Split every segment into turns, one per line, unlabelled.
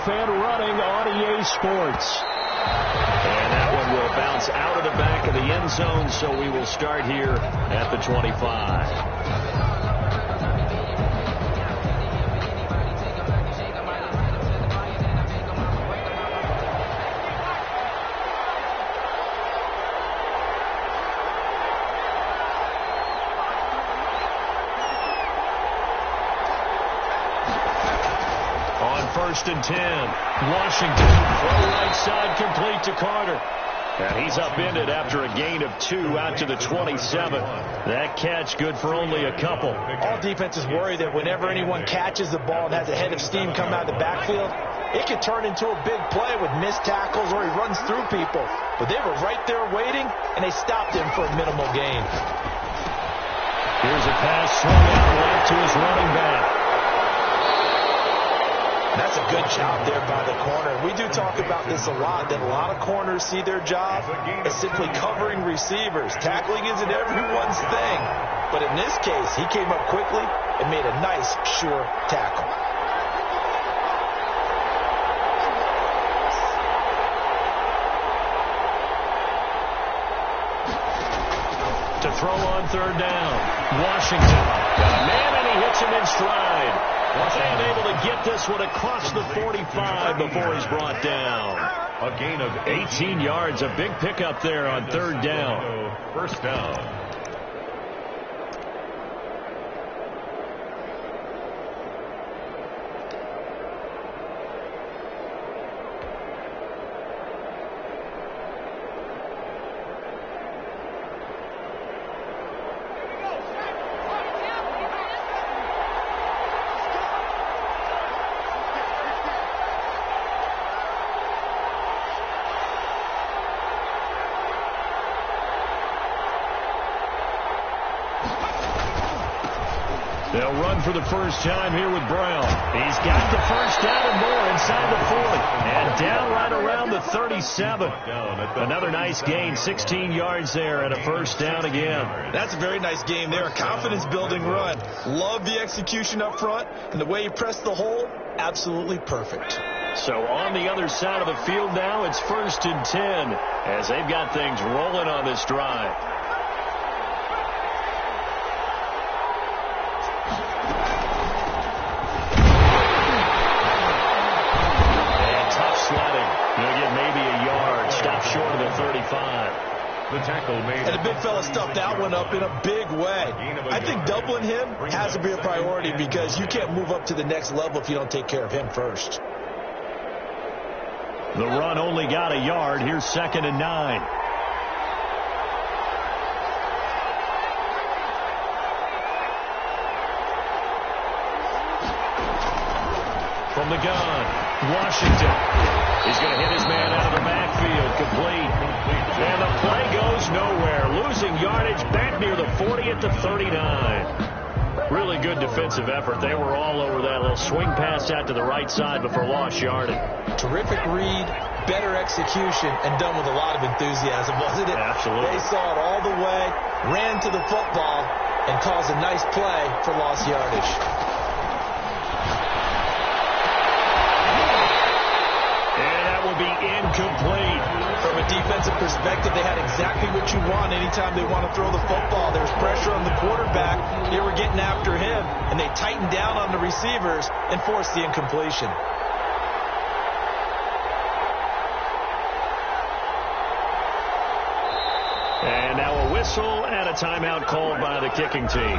fan running on EA Sports. And that one will bounce out of the back of the end zone, so we will start here at the 25. First and 10. Washington. Throw right side complete to Carter. And he's upended after a gain of 2 out to the 27. That catch good for only a couple.
All defenses worry that whenever anyone catches the ball and has a head of steam come out of the backfield, it could turn into a big play with missed tackles or he runs through people. But they were right there waiting, and they stopped him for a minimal gain.
Here's a pass swung out left to his running back.
That's a good job there by the corner. We do talk about this a lot, that a lot of corners see their job as simply covering receivers. Tackling isn't everyone's thing. But in this case, he came up quickly and made a nice, sure tackle.
To throw on third down. Washington. Got a man and he hits him in stride. And able to get this one across the 45 before he's brought down. A gain of 18 yards. A big pickup there on third down. First down. They'll run for the first time here with Brown. He's got the first down and more inside the 40. And down right around the 37. Another nice gain, 16 yards there and a first down again.
That's a very nice game there, a confidence-building run. Love the execution up front, and the way he pressed the hole, absolutely perfect.
So on the other side of the field now, it's first and 10 as they've got things rolling on this drive. Short of the 35. The tackle made.
And the big fella stuffed that one up in a big way. I think doubling him has to be a priority because you can't move up to the next level if you don't take care of him first.
The run only got a yard. Here's second and 9. From the gun, Washington. He's going to hit his man out of the backfield. Complete. And the play goes nowhere. Losing yardage back near the 40 at the 39. Really good defensive effort. They were all over that little swing pass out to the right side before lost yardage.
Terrific read, better execution, and done with a lot of enthusiasm, wasn't it?
Absolutely.
They saw it all the way, ran to the football, and caused a nice play for lost yardage.
Be incomplete.
From a defensive perspective, they had exactly what you want anytime they want to throw the football. There's pressure on the quarterback. They were getting after him, and they tightened down on the receivers and forced the incompletion.
And now a whistle and a timeout called by the kicking team.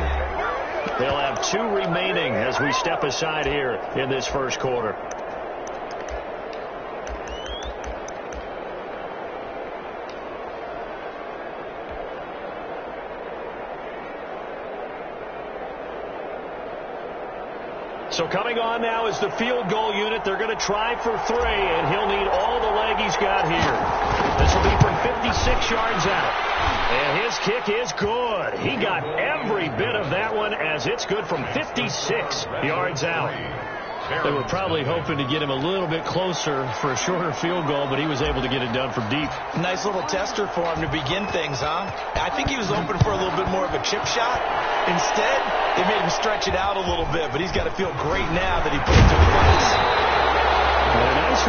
They'll have 2 remaining as we step aside here in this first quarter. So coming on now is the field goal unit. They're going to try for 3, and he'll need all the leg he's got here. This will be from 56 yards out. And his kick is good. He got every bit of that one as it's good from 56 yards out. They were probably hoping to get him a little bit closer for a shorter field goal, but he was able to get it done from deep.
Nice little tester for him to begin things, huh? I think he was open for a little bit more of a chip shot. Instead, they made him stretch it out a little bit, but he's got to feel great now that he put it to the place.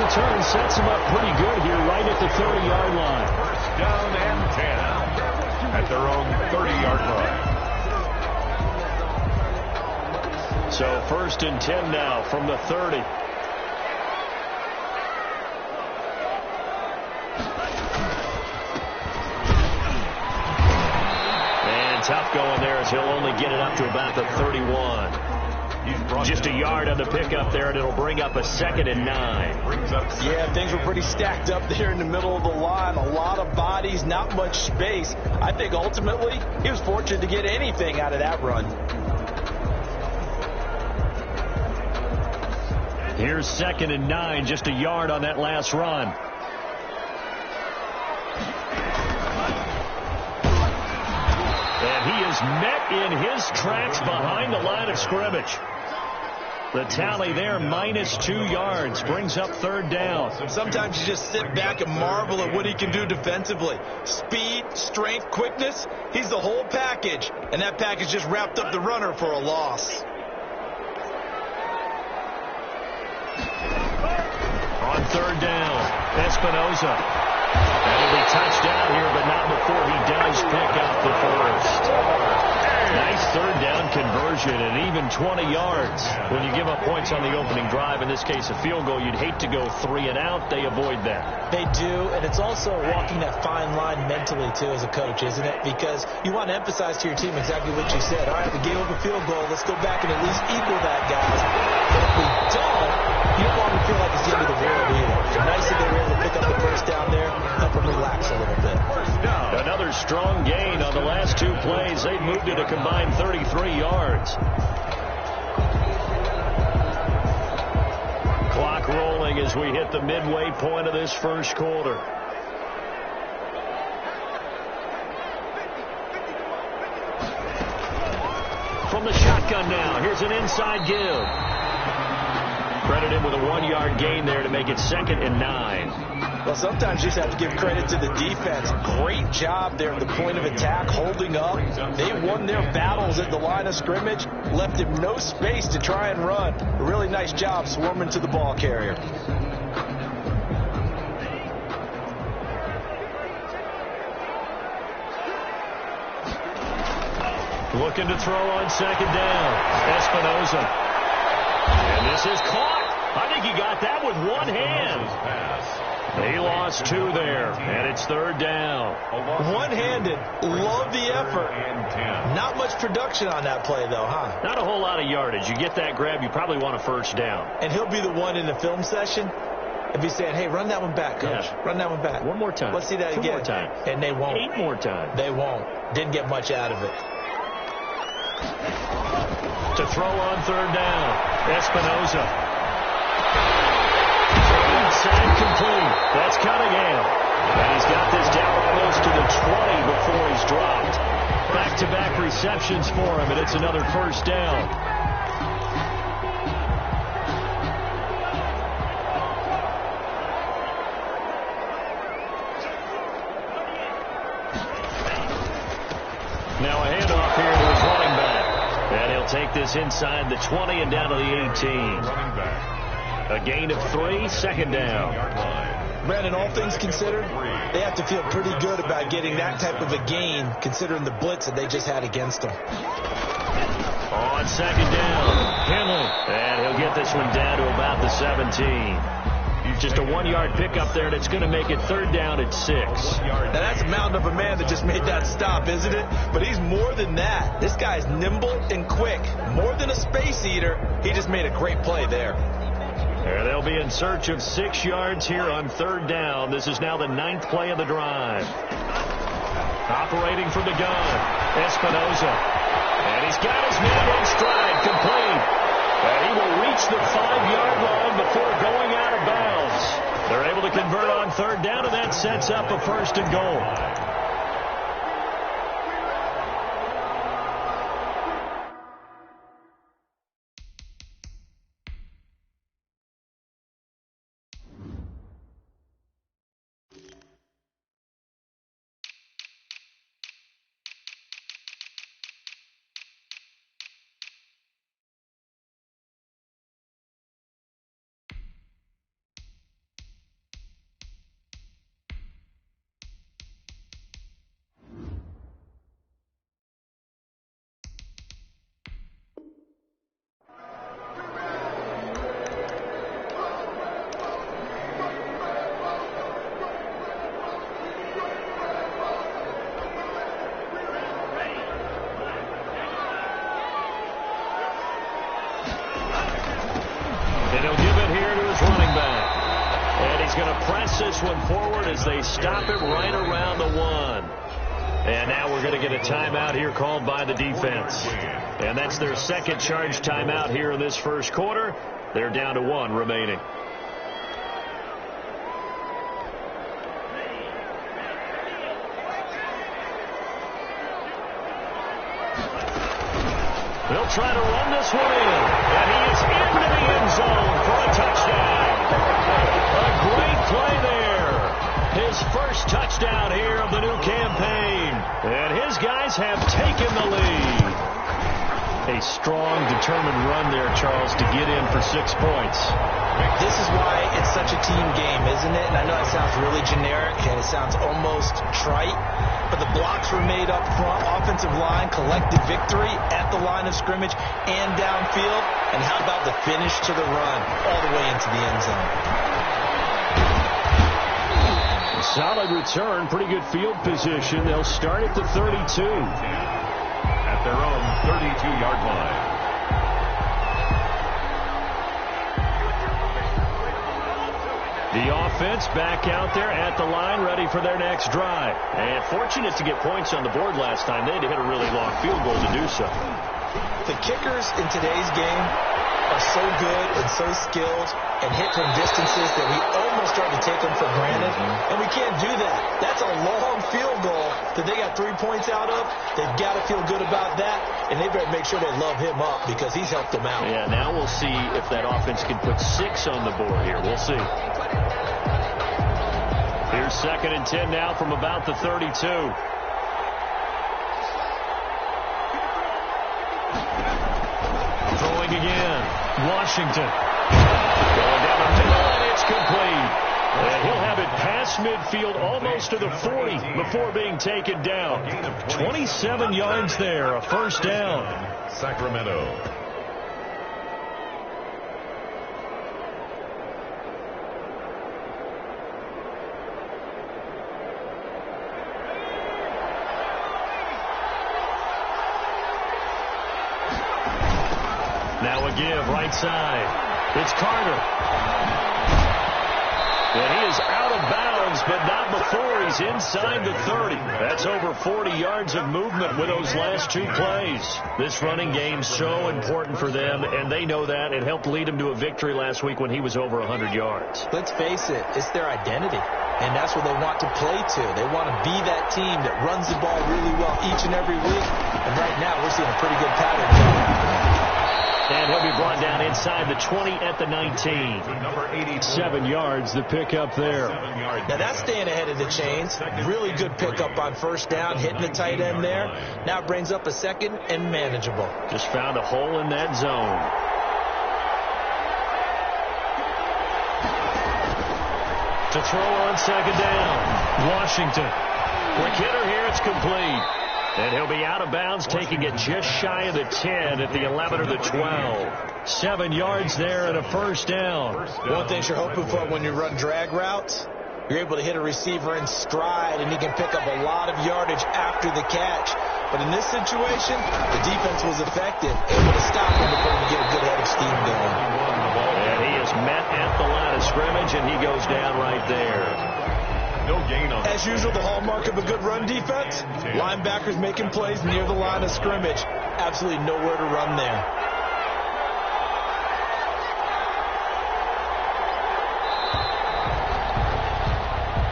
return sets him up pretty good here right at the 30-yard line.
First down and 10 at their own 30-yard line.
So first and 10 now from the 30. And tough going there as he'll only get it up to about the 31. Just a yard on the pickup there, and it'll bring up a 2nd and 9.
Yeah, things were pretty stacked up there in the middle of the line. A lot of bodies, not much space. I think ultimately he was fortunate to get anything out of that run.
Here's 2nd and 9, just a yard on that last run. And he is met in his tracks behind the line of scrimmage. The tally there, -2 yards, brings up 3rd down.
Sometimes you just sit back and marvel at what he can do defensively. Speed, strength, quickness, he's the whole package. And that package just wrapped up the runner for a loss.
On 3rd down, Espinoza. And he'll be touched down here, but not before he does pick up the first. Nice 3rd down conversion, and even 20 yards. When you give up points on the opening drive, in this case a field goal, you'd hate to go 3 and out. They avoid that.
They do, and it's also walking that fine line mentally, too, as a coach, isn't it? Because you want to emphasize to your team exactly what you said. All right, we gave up a field goal. Let's go back and at least equal that, guys. But if we don't, you don't want to feel like it's the end of the world either. Nice that they were able to pick up the first down there, help them relax a little bit.
Another strong gain on the last 2 plays. They've moved it a combined 33 yards. Clock rolling as we hit the midway point of this first quarter. From the shotgun now, here's an inside give. Credit him with a 1-yard gain there to make it 2nd and 9.
Well, sometimes you just have to give credit to the defense. Great job there at the point of attack, holding up. They won their battles at the line of scrimmage, left him no space to try and run. A really nice job swarming to the ball carrier.
Looking to throw on 2nd down. Espinoza. And this is caught. I think he got that with one hand. He lost 2 there, and it's 3rd down.
One-handed. Love the effort. Not much production on that play, though, huh?
Not a whole lot of yardage. You get that grab, you probably want a 1st down.
And he'll be the one in the film session if he's saying, hey, run that one back, coach.
Yeah.
Run that one back.
One more time.
Let's see that
2
again.
more times.
And they won't.
8 more times.
They won't. Didn't get much out of it.
To throw on 3rd down. Espinoza. Inside complete. That's Cunningham. And he's got this down almost to the 20 before he's dropped. Back-to-back receptions for him, and it's another 1st down. Now a handoff here to his running back. And he'll take this inside the 20 and down to the 18. A gain of 3, 2nd down.
Brandon, all things considered, they have to feel pretty good about getting that type of a gain, considering the blitz that they just had against them.
On 2nd down, Henley. And he'll get this one down to about the 17. Just a 1-yard pickup there, and it's going to make it 3rd down at 6.
Now, that's a mountain of a man that just made that stop, isn't it? But he's more than that. This guy's nimble and quick. More than a space eater, he just made a great play there.
And they'll be in search of 6 yards here on 3rd down. This is now the 9th play of the drive. Operating from the gun, Espinoza. And he's got his man in stride, complete. And he will reach the 5-yard line before going out of bounds. They're able to convert on 3rd down, and that sets up a 1st and goal. And he's going to press this one forward as they stop it right around the 1. And now we're going to get a timeout here called by the defense. And that's their second charge timeout here in this first quarter. They're down to 1 remaining. They'll try to run this one in. And he is into the end zone for a touchdown. A great play there. His first touchdown here of the new campaign. And his guys have taken the lead. A strong, determined run there, Charles, to get in for 6 points.
This is why it's such a team game, isn't it? And I know that sounds really generic and it sounds almost trite, but the blocks were made up front. Offensive line collected victory at the line of scrimmage and downfield. And how about the finish to the run all the way into the end zone?
Solid return, pretty good field position. They'll start at the 32.
At their own 32-yard line.
The offense back out there at the line, ready for their next drive. And fortunate to get points on the board last time. They had to hit a really long field goal to do so.
The kickers in today's game are so good and so skilled and hit from distances that we almost start to take them for granted. And we can't do that. That's a long field goal that they got 3 points out of. They've got to feel good about that. And they better make sure they love him up because he's helped them out.
Yeah, now we'll see if that offense can put 6 on the board here. We'll see. Here's 2nd and 10 now from about the 32. Throwing again. Washington. Going down the middle, and it's complete. And he'll have it past midfield almost to the 40 before being taken down. 27 yards there, a first down.
Sacramento.
Now a give, right side. It's Carter. And he is out of bounds, but not before he's inside the 30. That's over 40 yards of movement with those last 2 plays. This running game's so important for them, and they know that. It helped lead them to a victory last week when he was over 100 yards.
Let's face it, it's their identity. And that's what they want to play to. They want to be that team that runs the ball really well each and every week. And right now, we're seeing a pretty good pattern.
And he'll be brought down inside the 20 at the 19. 7 yards the pickup there.
Now that's staying ahead of the chains. Really good pickup on first down, hitting the tight end there. Now it brings up a 2nd and manageable.
Just found a hole in that zone. To throw on 2nd down. Washington. Quick hitter here, it's complete. And he'll be out of bounds, taking it just shy of the 10 at the 11 or the 12. 7 yards there and a first down.
One thing you're hoping for when you run drag routes, you're able to hit a receiver in stride, and he can pick up a lot of yardage after the catch. But in this situation, the defense was effective, able to stop him before he get a good head of steam going.
And he is met at the line of scrimmage, and he goes down right there.
No gain on.
As usual, the hallmark of a good run defense, linebackers making plays near the line of scrimmage. Absolutely nowhere to run there.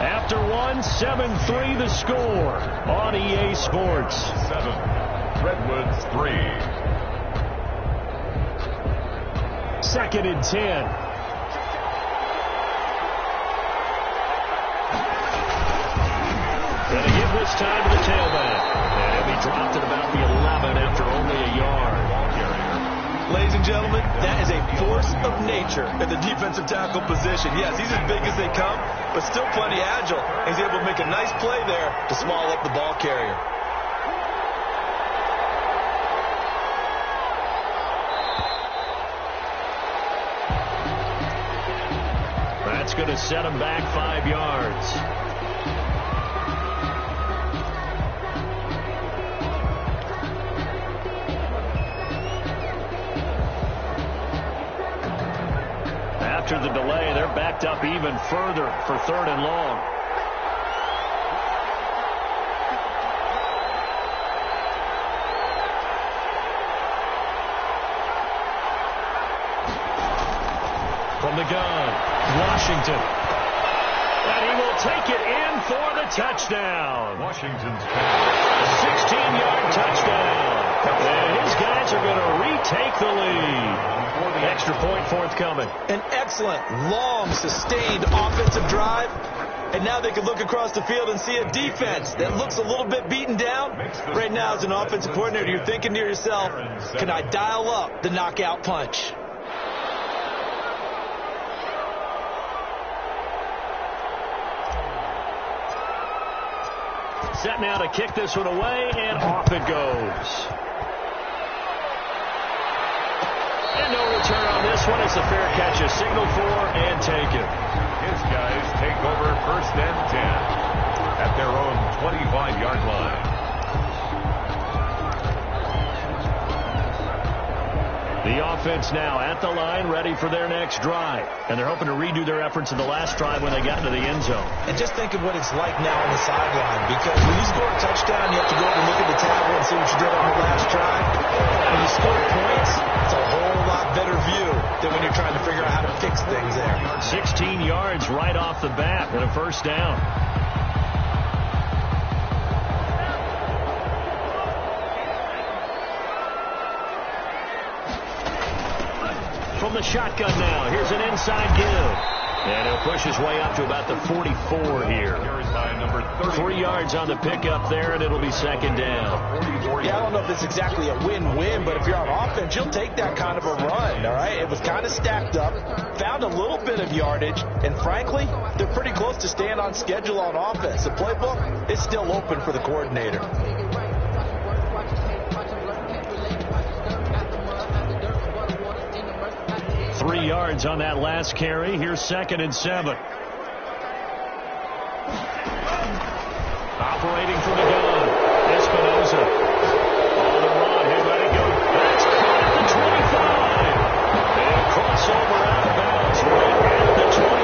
After 1, 7-3 the score on EA Sports.
7. Redwoods 3.
2nd and 10. And a give this time to the tailback. And he'll be dropped at about the 11 after only a yard.
Ladies and gentlemen, that is a force of nature at the defensive tackle position. Yes, he's as big as they come, but still plenty agile. He's able to make a nice play there to small up the ball carrier.
That's going to set him back 5 yards. after the delay. They're backed up even further for 3rd and long. From the gun, Washington. And he will take it in for the touchdown.
Washington's pass.
16-yard touchdown. And his guys are going to retake the lead. Extra point forthcoming.
An excellent, long, sustained offensive drive. And now they can look across the field and see a defense that looks a little bit beaten down. Right now, as an offensive coordinator, you're thinking to yourself, can I dial up the knockout punch?
Set now to kick this one away, and off it goes. And no return on this one. It's a fair catch, a signal for, and taken.
His guys take over 1st and 10 at their own 25-yard line.
The offense now at the line, ready for their next drive. And they're hoping to redo their efforts in the last drive when they got into the end zone.
And just think of what it's like now on the sideline, because when you score a touchdown, you have to go over and look at the table and see what you did on the last drive. When you score points, it's a whole lot better view than when you're trying to figure out how to fix things there.
16 yards right off the bat and a 1st down. From the shotgun now, here's an inside give. And he'll push his way up to about the 44 here. 3 yards on the pickup there, and it'll be 2nd down.
Yeah, I don't know if it's exactly a win-win, but if you're on offense, you'll take that kind of a run, all right? It was kind of stacked up, found a little bit of yardage, and frankly, they're pretty close to staying on schedule on offense. The playbook is still open for the coordinator.
3 yards on that last carry. Here's 2nd and 7. Operating from the gun, Espinosa. On the run, he's ready to go. That's caught at the 25. And crossover out of bounds right at the 25.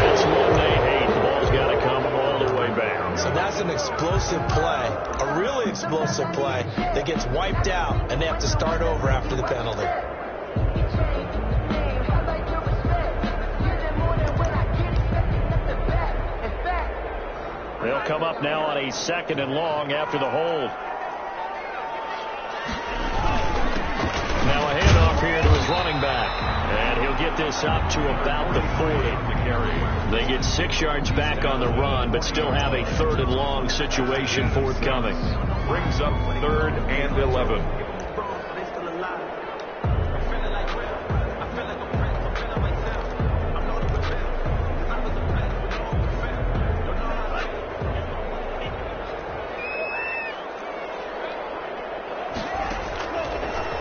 That's one they hate. The ball's got to come all the way back.
So that's an explosive play, a really explosive play that gets wiped out, and they have to start over after the penalty.
They'll come up now on a 2nd and long after the hold. Now a handoff here to his running back. And he'll get this up to about the 40. They get 6 yards back on the run, but still have a 3rd and long situation forthcoming.
Brings up 3rd and 11.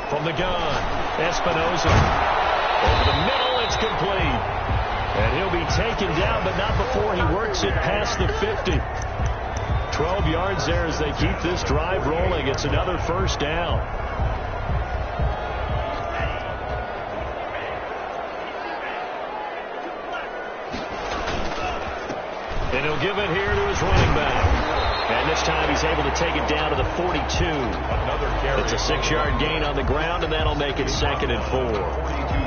From the gun, Espinosa. Over the middle, it's complete. And he'll be taken down, but not before he works it past the 50. 12 yards there as they keep this drive rolling. It's another 1st down. And he'll give it here to his running back. And this time he's able to take it down to the 42.
Another carry.
It's a 6-yard gain on the ground, and that'll make it 2nd and 4.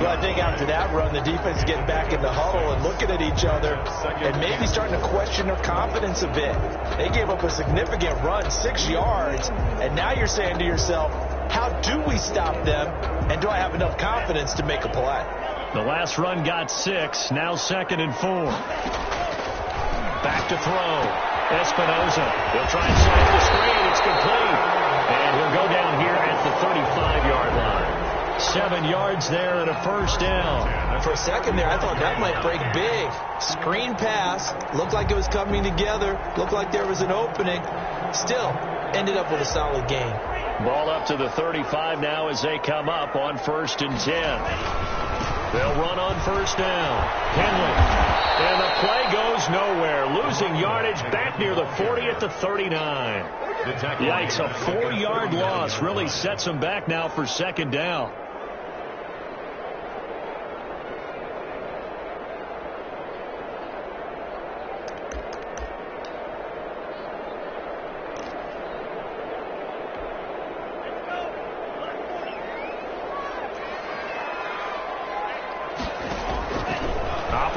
Well, I think after that run, the defense is getting back in the huddle and looking at each other and maybe starting to question their confidence a bit. They gave up a significant run, 6 yards, and now you're saying to yourself, how do we stop them, and do I have enough confidence to make a play?
The last run got 6, now 2nd and 4. Back to throw. Espinosa. He'll try and slice the screen. It's complete. And he'll go down here at the 35-yard line. 7 yards there and a 1st down.
For a second there, I thought that might break big. Screen pass. Looked like it was coming together. Looked like there was an opening. Still, ended up with a solid gain.
Ball up to the 35 now as they come up on 1st and 10. They'll run on 1st down. Henley. And the play goes nowhere. Losing yardage back near the 40 at the 39. Yikes, a 4-yard loss really sets them back now for 2nd down.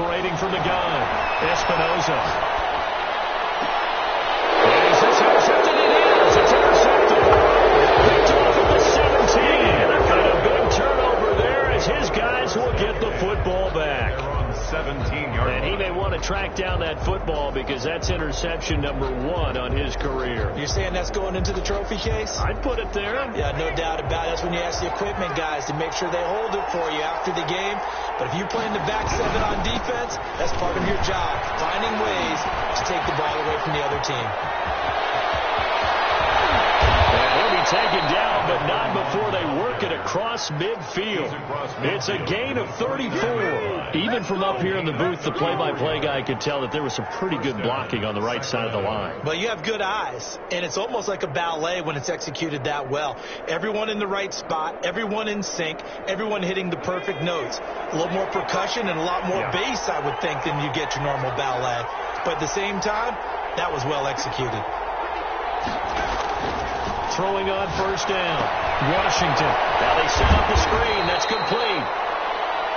Operating from the gun, Espinoza. Is this intercepted? It is. It's intercepted. Picked off at the 17. And a big turnover there as his guys will get the football back.
17-yard
And he may want to track down that football because that's interception number 1 on his career.
You're saying that's going into the trophy case?
I'd put it there.
Yeah, no doubt about it. That's when you ask the equipment guys to make sure they hold it for you after the game. But if you play in the back 7 on defense, that's part of your job, finding ways to take the ball away from the other team.
He'll be taken down, but not before they work it across midfield. It's a gain of 34. Even from up here in the booth, the play-by-play guy could tell that there was some pretty good blocking on the right side of the line.
Well, you have good eyes, and it's almost like a ballet when it's executed that well. Everyone in the right spot, everyone in sync, everyone hitting the perfect notes. A little more percussion and a lot more bass, I would think, than you get your normal ballet. But at the same time, that was well executed.
Throwing on first down. Washington. Now they set up the screen. That's complete.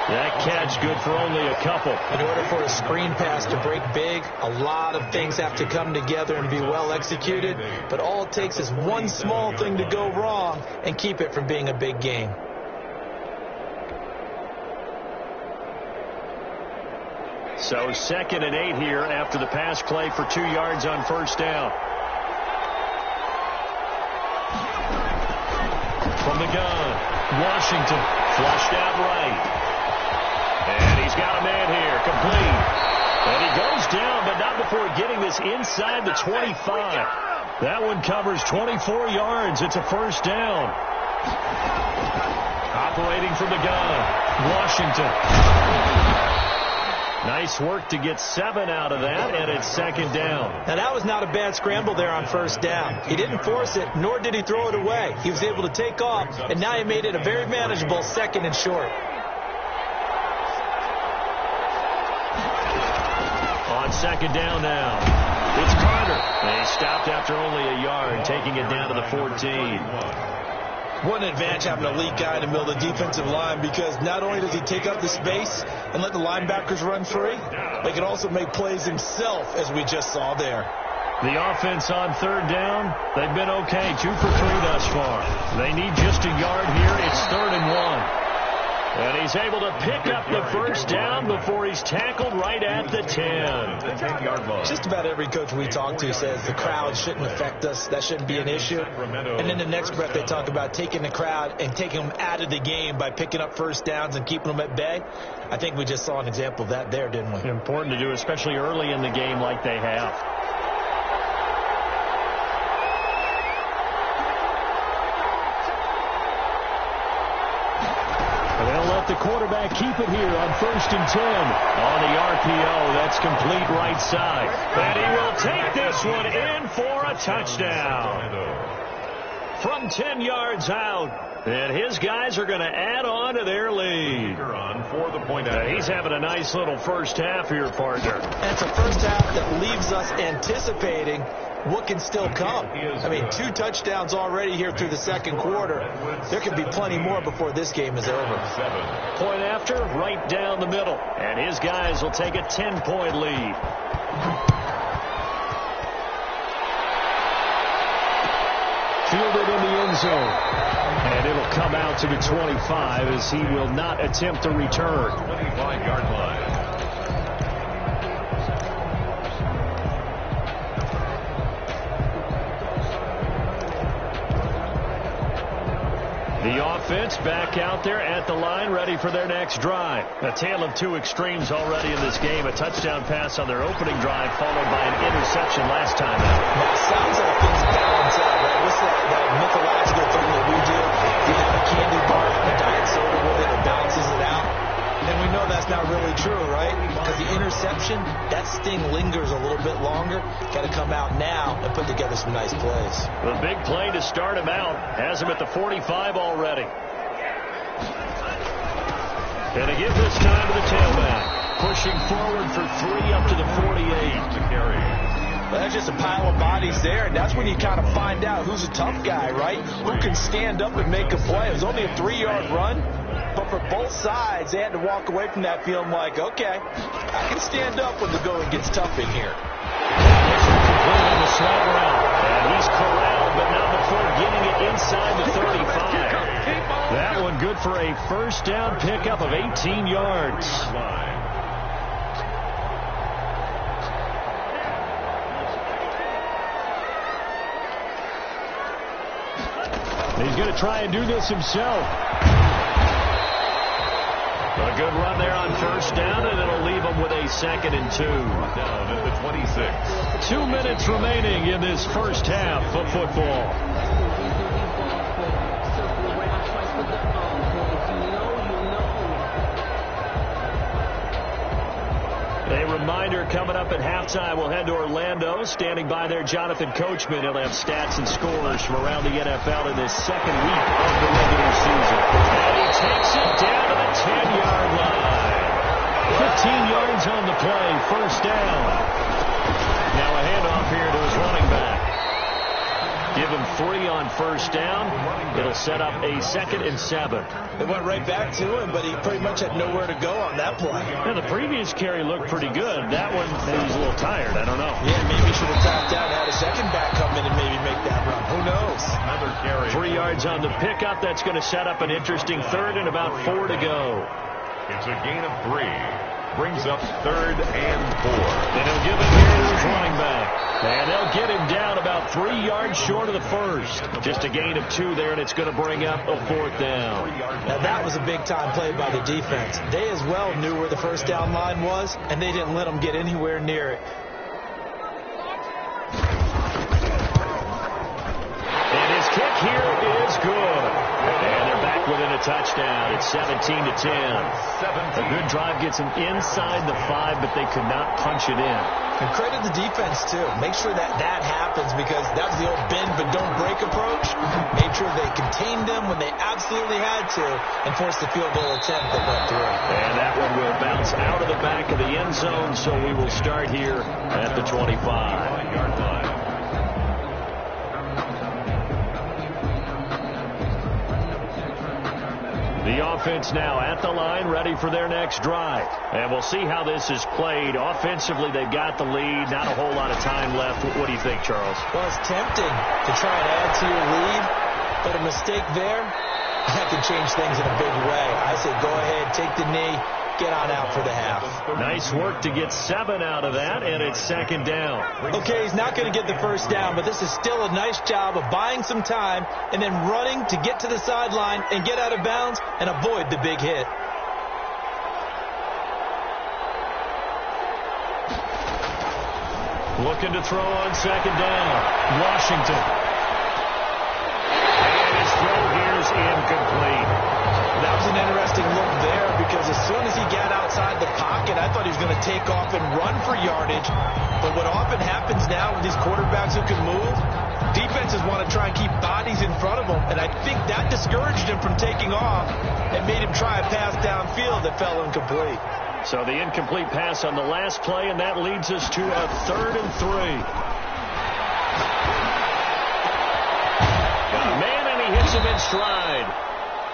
That catch good for only a couple.
In order for a screen pass to break big, a lot of things have to come together and be well executed. But all it takes is one small thing to go wrong and keep it from being a big gain.
So 2nd and 8 here after the pass play for 2 yards on first down. From the gun, Washington flushed out right. And he's got a man here, complete. And he goes down, but not before getting this inside the 25. That one covers 24 yards. It's a first down. Operating from the gun, Washington. Nice work to get 7 out of that, and it's 2nd down.
Now, that was not a bad scramble there on first down. He didn't force it, nor did he throw it away. He was able to take off, and now he made it a very manageable 2nd and short.
On 2nd down now, it's Carter. And he stopped after only a yard, taking it down to the 14.
What an advantage having a elite guy in the middle of the defensive line, because not only does he take up the space and let the linebackers run free, but he can also make plays himself, as we just saw there.
The offense on 3rd down, they've been okay, 2 for 3 thus far. They need just a yard here. It's 3rd and 1. And he's able to pick up the first down before he's tackled right at the 10.
Just about every coach we talk to says the crowd shouldn't affect us. That shouldn't be an issue. And in the next breath, they talk about taking the crowd and taking them out of the game by picking up first downs and keeping them at bay. I think we just saw an example of that there, didn't we?
Important to do, especially early in the game like they have. They'll let the quarterback keep it here on 1st and 10. On the RPO, that's complete right side. And he will take this one in for a touchdown. From 10 yards out. And his guys are going to add on to their lead. He's having a nice little first half here, partner.
And it's a first half that leaves us anticipating what can still come. I mean, 2 touchdowns already here through the 2nd quarter. There could be plenty more before this game is over.
Point after, right down the middle. And his guys will take a 10-point lead. Fielded in the end zone. And it'll come out to the 25 as he will not attempt a return.
25-yard line.
The offense back out there at the line, ready for their next drive. A tale of 2 extremes already in this game. A touchdown pass on their opening drive, followed by an interception last time out.
Now, it sounds like things balance out, right? What's that mythological thing that we do? You have a candy bar and a diet soda with it that balances it out. And we know that's not really true, right? Because the interception, that sting lingers a little bit longer. Got to come out now and put together some nice plays.
The big play to start him out. Has him at the 45 already. And to give this time to the tailback. Pushing forward for 3 up to the 48.
To carry.
Well, that's just a pile of bodies there, and that's when you kind of find out who's a tough guy, right? Who can stand up and make a play. It was only a 3-yard run, But for both sides, they had to walk away from that feeling like, okay, I can stand up when the going gets tough in here.
On the slant route. And he's corralled, but not before getting it inside the 35. That one good for a first down pickup of 18 yards. He's going to try and do this himself. A good run there on first down, and it'll leave him with a 2nd and 2.
Down at the 26.
2 minutes remaining in this first half of football. A reminder, coming up at halftime, we'll head to Orlando. Standing by there, Jonathan Coachman. He'll have stats and scores from around the NFL in this second week of the regular season. And he takes it down to the 10-yard line. 15 yards on the play, first down. Now a handoff here to his running back. Give him 3 on first down. It'll set up a 2nd and 7.
They went right back to him, but he pretty much had nowhere to go on that play.
Now, the previous carry looked pretty good. That one, maybe he's a little tired. I don't know.
Yeah, maybe he should have tapped out and had a second back come in and maybe make that run. Who knows?
Another carry.
3 yards on the pickup. That's going to set up an interesting 3rd and about 4 to go.
It's a gain of 3. Brings up 3rd and 4.
And he'll give it here to his running back. And they'll get him down about 3 yards short of the first. Just a gain of 2 there, and it's going to bring up a 4th down.
Now, that was a big-time play by the defense. They as well knew where the first down line was, and they didn't let them get anywhere near it.
And his kick here is good. And they're back within a touchdown. It's 17-10. A good drive gets them inside the 5, but they could not punch it in.
And credit the defense, too. Make sure that happens, because that was the old bend but don't break approach. Made sure they contained them when they absolutely had to and forced the field goal attempt that went through.
And that one will bounce out of the back of the end zone, so we will start here at the 25-yard line. The offense now at the line, ready for their next drive. And we'll see how this is played. Offensively, they've got the lead. Not a whole lot of time left. What do you think, Charles?
Well, it's tempting to try and add to your lead, but a mistake there, that can change things in a big way. I say go ahead, take the knee, get on out for the half.
Nice work to get 7 out of that, and it's 2nd down.
Okay, he's not going to get the first down, but this is still a nice job of buying some time and then running to get to the sideline and get out of bounds and avoid the big hit.
Looking to throw on 2nd down. Washington. And his throw here is incomplete.
That was an interesting look there, because as soon as he got outside the pocket, I thought he was going to take off and run for yardage. But what often happens now with these quarterbacks who can move, defenses want to try and keep bodies in front of them, and I think that discouraged him from taking off and made him try a pass downfield that fell incomplete.
So the incomplete pass on the last play, and that leads us to a 3rd and 3. Man, and he hits him in stride.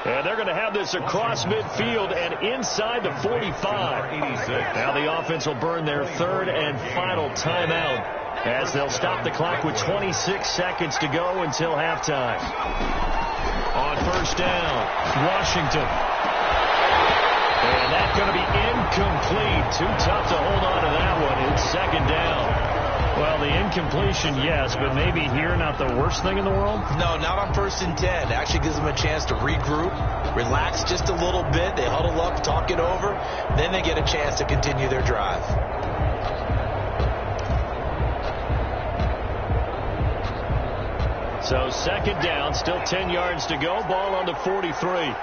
And they're going to have this across midfield and inside the 45. Now the offense will burn their 3rd and final timeout, as they'll stop the clock with 26 seconds to go until halftime. On first down, Washington. And that's going to be incomplete. Too tough to hold on to that one. It's 2nd down. Well, the incompletion, yes, but maybe here not the worst thing in the world?
No, not on 1st and 10. It actually gives them a chance to regroup, relax just a little bit. They huddle up, talk it over. Then they get a chance to continue their drive.
So 2nd down, still 10 yards to go. Ball on the 43.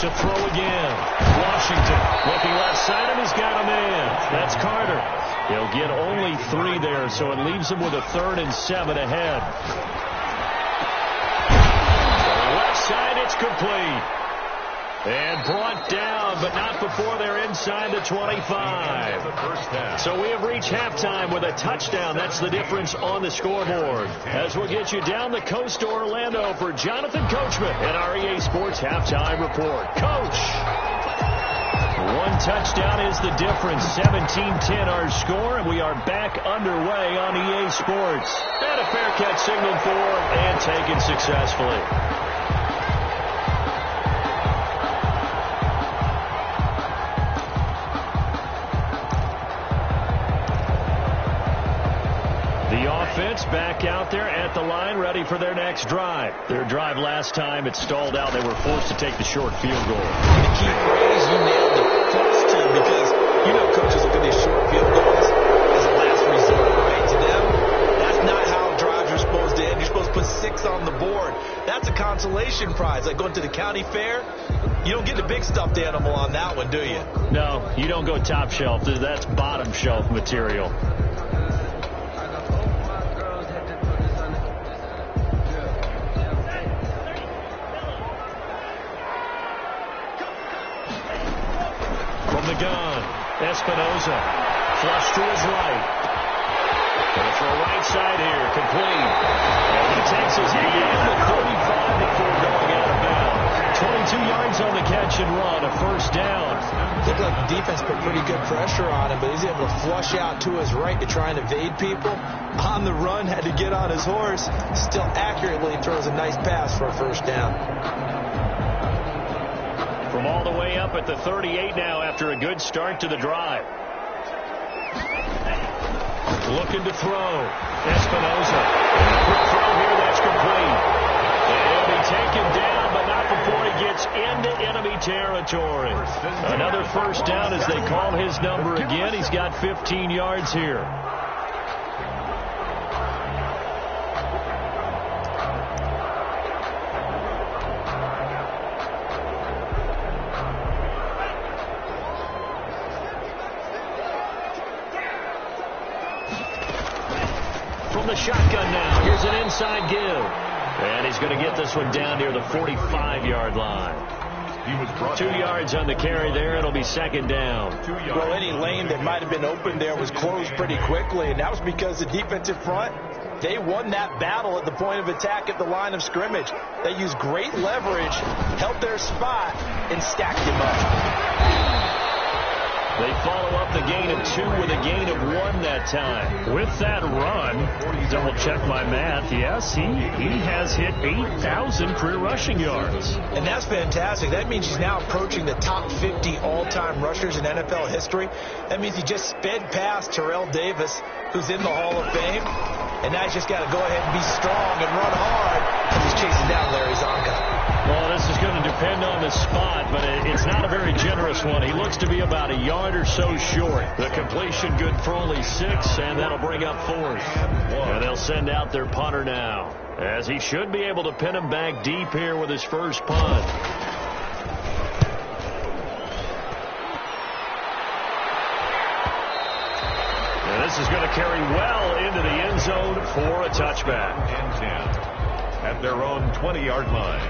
To throw again. Washington looking left side, and he's got a man. That's Carter. He'll get only 3 there, so it leaves him with a 3rd and 7 ahead. Left side, it's complete. And brought down, but not before they're inside the 25. So we have reached halftime with a touchdown. That's the difference on the scoreboard. As we'll get you down the coast to Orlando for Jonathan Coachman and our EA Sports Halftime Report. Coach! One touchdown is the difference. 17-10 our score, and we are back underway on EA Sports. And a fair catch signaled for and taken successfully. The offense back out there at the line, ready for their next drive. Their drive last time, it stalled out. They were forced to take the short field goal.
The key phrase, you nailed it. Forced to, because you know coaches look at these short field goals as a last resort, right? To them, that's not how drives are supposed to end. You're supposed to put 6 on the board. That's a consolation prize. Like going to the county fair, you don't get the big stuffed animal on that one, do you?
No, you don't go top shelf. That's bottom shelf material. Gun. Espinoza. Flush to his right. Going for a right side here. Complete. And he takes his knee in the 35 before going out of bounds. 22 yards on the catch and run. A first down.
Looked like the defense put pretty good pressure on him, but he's able to flush out to his right to try and evade people. On the run, had to get on his horse. Still accurately throws a nice pass for a first down.
From all the way up at the 38 now after a good start to the drive. Looking to throw. Espinoza. Quick throw here, that's complete. And he'll be taken down, but not before he gets into enemy territory. Another first down as they call his number again. He's got 15 yards here. The shotgun now. Here's an inside give. And he's going to get this one down near the 45-yard line. 2 yards on the carry there. It'll be second down.
Well, any lane that might have been open there was closed pretty quickly, and that was because the defensive front, they won that battle at the point of attack at the line of scrimmage. They used great leverage, held their spot, and stacked him up.
They follow up the gain of 2 with a gain of 1 that time. With that run, double check my math, yes, he has hit 8,000 career rushing yards.
And that's fantastic. That means he's now approaching the top 50 all-time rushers in NFL history. That means he just sped past Terrell Davis, who's in the Hall of Fame. And now he's just got to go ahead and be strong and run hard as he's chasing down Larry Zonka.
Well, this is going to depend on the spot, but it's not a very generous one. He looks to be about a yard or so short. The completion good for only 6, and that'll bring up 4th. And they'll send out their punter now, as he should be able to pin him back deep here with his first punt. And this is going to carry well into the end zone for a touchback.
And 10 at their own 20-yard line.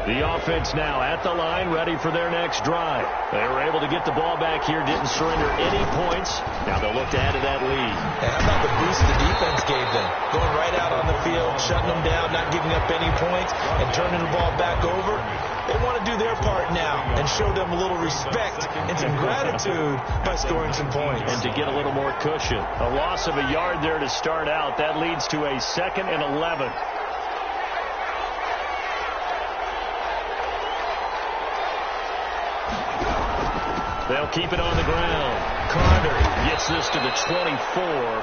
The offense now at the line, ready for their next drive. They were able to get the ball back here, didn't surrender any points. Now they'll look to add to that lead.
And how about the boost the defense gave them? Going right out on the field, shutting them down, not giving up any points, and turning the ball back over. They want to do their part now and show them a little respect and some gratitude by scoring some points.
And to get a little more cushion. A loss of a yard there to start out. That leads to a 2nd and 11. They'll keep it on the ground. Carter gets this to the 24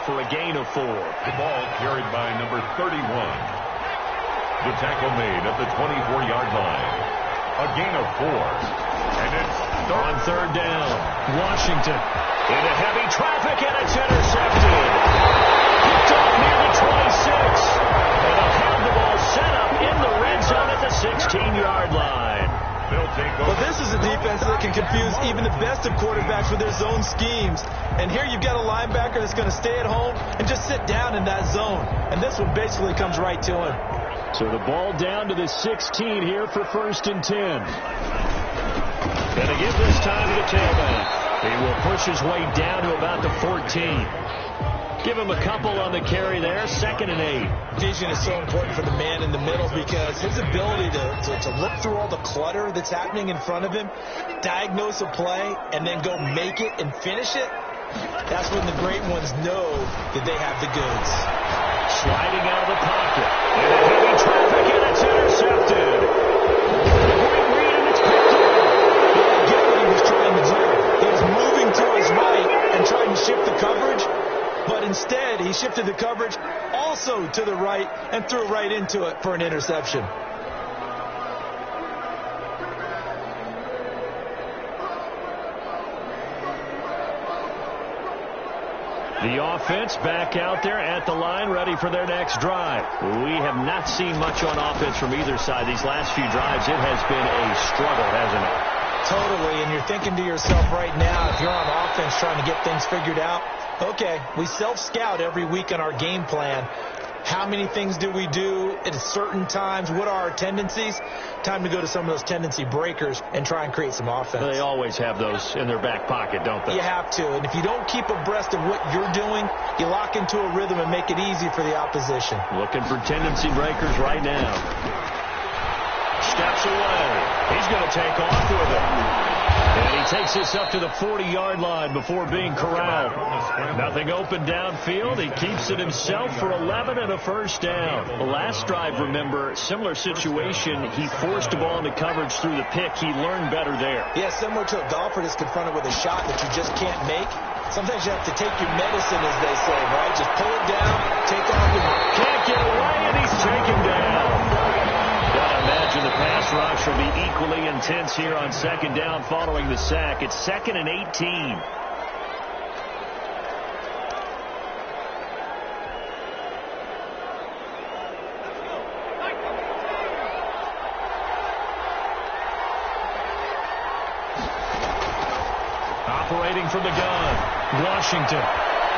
for a gain of 4.
The ball carried by number 31. The tackle made at the 24-yard line. A gain of 4. And it's
on 3rd down. Washington into heavy traffic, and it's intercepted. Picked off near the 26. And they'll have the ball set up in the red zone at the 16-yard line.
They'll take
Well, this is a defense that can confuse even the best of quarterbacks with their zone schemes. And here you've got a linebacker that's going to stay at home and just sit down in that zone. And this one basically comes right to him.
So the ball down to the 16 here for 1st and 10. Gonna give this time to the tailback. He will push his way down to about the 14. Give him a couple on the carry there. 2nd and 8.
Vision is so important for the man in the middle because his ability to look through all the clutter that's happening in front of him, diagnose a play, and then go make it and finish it, that's when the great ones know that they have the goods.
Sliding out of the pocket. And heavy traffic, and it's intercepted. Great read, and it's picked up.
I get what he was trying to do. He was moving to his right and trying to shift the coverage, but instead he shifted the coverage also to the right and threw right into it for an interception.
The offense back out there at the line, ready for their next drive. We have not seen much on offense from either side. These last few drives, it has been a struggle, hasn't it?
Totally, and you're thinking to yourself right now, if you're on offense trying to get things figured out, okay, we self-scout every week on our game plan. How many things do we do at certain times? What are our tendencies? Time to go to some of those tendency breakers and try and create some offense.
They always have those in their back pocket, don't they?
You have to, and if you don't keep abreast of what you're doing, you lock into a rhythm and make it easy for the opposition.
Looking for tendency breakers right now. Steps away. He's going to take off with it. And he takes this up to the 40-yard line before being corralled. Nothing open downfield. He keeps it himself for 11 and a 1st down. The last drive, remember, similar situation. He forced the ball into coverage through the pick. He learned better there.
Yeah, similar to a golfer that's confronted with a shot that you just can't make. Sometimes you have to take your medicine, as they say, right? Just pull it down, take off, and
can't get away, and he's taken down. Gotta imagine the pass rush will be equally intense here on 2nd down following the sack. It's 2nd and 18. Operating from the gun, Washington.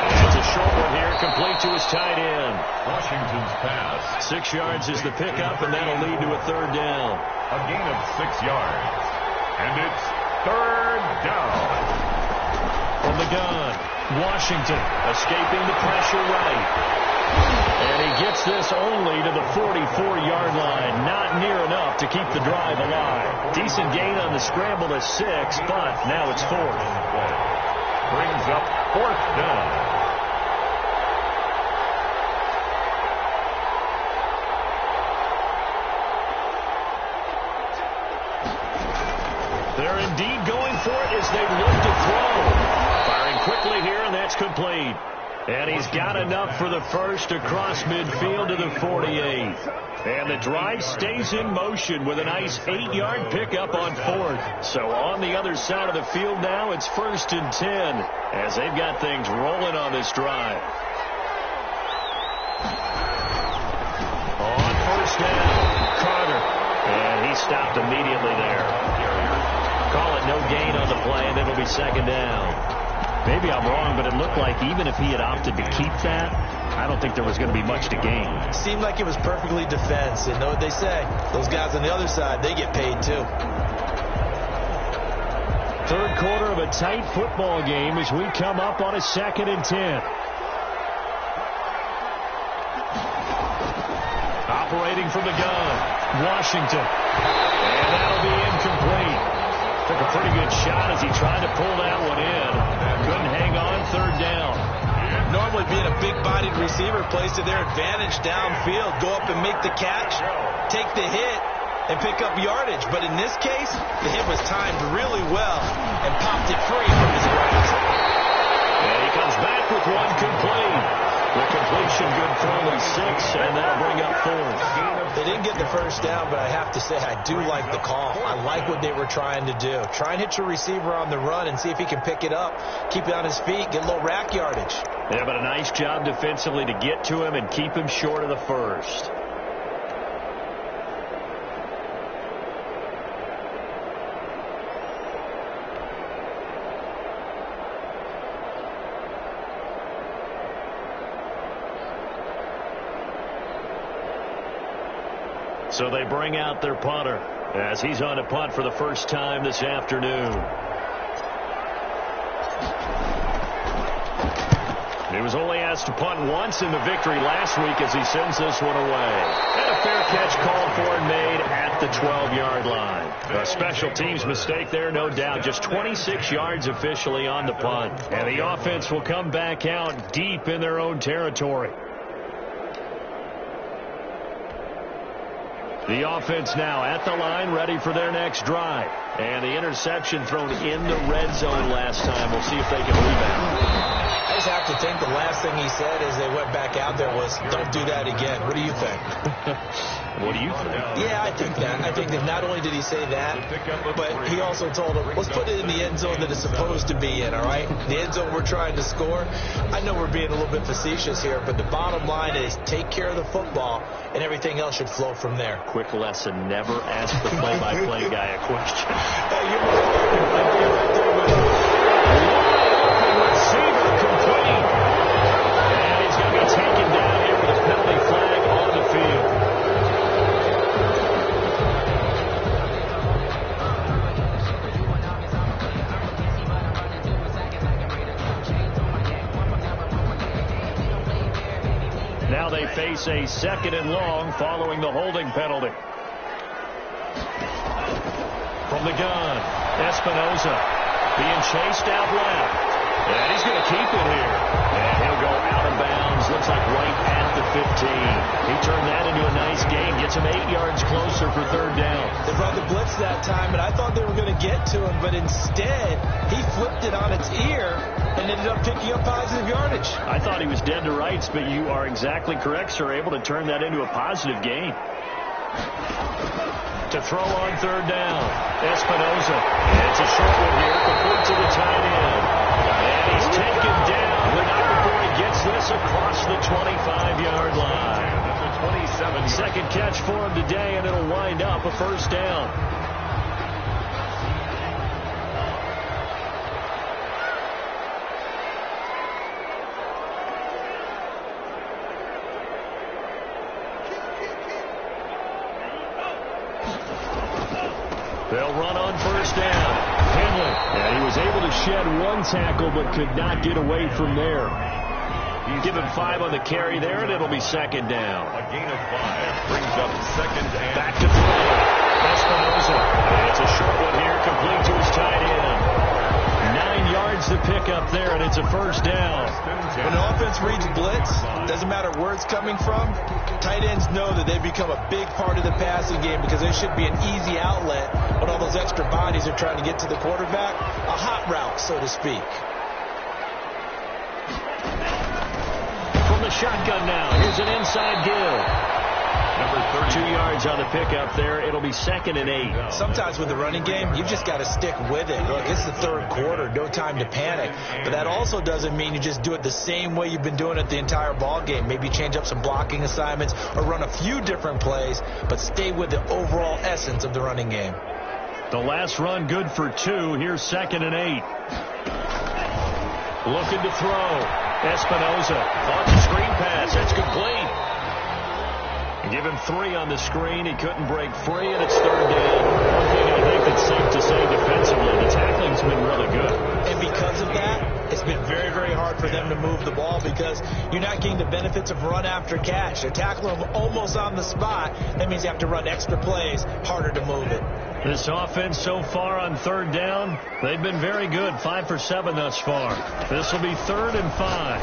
And it's a short one here, complete to his tight end.
Washington's pass.
6 yards is the pickup, and that'll lead to a 3rd down.
A gain of 6 yards. And it's 3rd down.
From the gun, Washington escaping the pressure right. And he gets this only to the 44-yard line. Not near enough to keep the drive alive. Decent gain on the scramble to 6, but now it's 4th.
Brings up 4th down.
They're indeed going for it as they look to throw. Firing quickly here, and that's complete. And he's got enough for the 1st across midfield to the 48. And the drive stays in motion with a nice 8-yard pickup on 4th. So on the other side of the field now, it's 1st and 10 as they've got things rolling on this drive. On 1st down, Carter. And he stopped immediately there. Call it no gain on the play, and it'll be 2nd down. Maybe I'm wrong, but it looked like even if he had opted to keep that, I don't think there was going to be much to gain.
Seemed like it was perfectly defense. And know what they say? Those guys on the other side, they get paid too.
3rd quarter of a tight football game as we come up on a 2nd and 10. Operating from the gun, Washington. And that'll be incomplete. Took a pretty good shot as he tried to pull that one in. Couldn't hang on. 3rd down.
Normally being a big-bodied receiver plays to their advantage downfield. Go up and make the catch, take the hit, and pick up yardage. But in this case, the hit was timed really well and popped it free from his grasp.
And he comes back with one complete. The completion good for only 6, and that'll bring up 4th.
They didn't get the 1st down, but I have to say I do like the call. I like what they were trying to do. Try and hit your receiver on the run and see if he can pick it up, keep it on his feet, get a little rack yardage.
Yeah, but a nice job defensively to get to him and keep him short of the 1st. So they bring out their punter as he's on to punt for the first time this afternoon. He was only asked to punt once in the victory last week as he sends this one away. And a fair catch called for and made at the 12-yard line. A special teams mistake there, no doubt. Just 26 yards officially on the punt. And the offense will come back out deep in their own territory. The offense now at the line, ready for their next drive. And the interception thrown in the red zone last time. We'll see if they can rebound.
I just have to think the last thing he said as they went back out there was, don't do that again. What do you think?
What do you think?
Yeah, I think that. I think that not only did he say that, but he also told him, let's put it in the end zone that it's supposed to be in, all right? The end zone we're trying to score. I know we're being a little bit facetious here, but the bottom line is take care of the football, and everything else should flow from there.
Quick lesson, never ask the play-by-play guy a question.
Hey, you're right there with him.
Receiver complete. And he's going to be taken down here with a penalty flag on the field. Now they face a 2nd and long following the holding penalty. From the gun, Espinoza being chased out left. And he's going to keep it here. And he'll go out of bounds. Looks like right at the 15. He turned that into a nice gain. Gets him 8 yards closer for 3rd down.
They brought the blitz that time, and I thought they were going to get to him, but instead he flipped it on its ear and ended up picking up positive yardage.
I thought he was dead to rights, but you are exactly correct, sir. Able to turn that into a positive gain. To throw on 3rd down. Espinoza. And it's a short one here. Complete to the tight end. And he's taken down, but not before he gets this across the 25-yard line. That's a 27. 2nd catch for him today, and it'll wind up a 1st down. They'll run on 1st down. Henley, and he was able to shed 1 tackle but could not get away from there. Give him 5 on the carry there, and it'll be 2nd down.
A gain of 5 brings up 2nd and
back to throw. Espinoza. And it's a short one here, complete to his tight end. 9 yards to pick up there, and it's a 1st down.
When the offense reads blitz, doesn't matter where it's coming from, tight ends know that they become a big part of the passing game because they should be an easy outlet when all those extra bodies are trying to get to the quarterback. A hot route, so to speak.
From the shotgun now, here's an inside give. Number 2 yards on the pickup there. It'll be 2nd and 8.
Sometimes with the running game, you just got to stick with it. Look, it's the 3rd quarter. No time to panic. But that also doesn't mean you just do it the same way you've been doing it the entire ball game. Maybe change up some blocking assignments or run a few different plays, but stay with the overall essence of the running game.
The last run good for 2. Here's 2nd and 8. Looking to throw. Espinoza launches a screen pass. That's complete. Give him 3 on the screen. He couldn't break free, and it's 3rd down. One thing I think it's safe to say defensively, the tackling's been really good.
And because of that, it's been very, very hard for them to move the ball because you're not getting the benefits of run after catch. They're tackling them almost on the spot. That means you have to run extra plays, harder to move it.
This offense so far on 3rd down, they've been very good. 5 for 7 thus far. This will be 3rd and 5.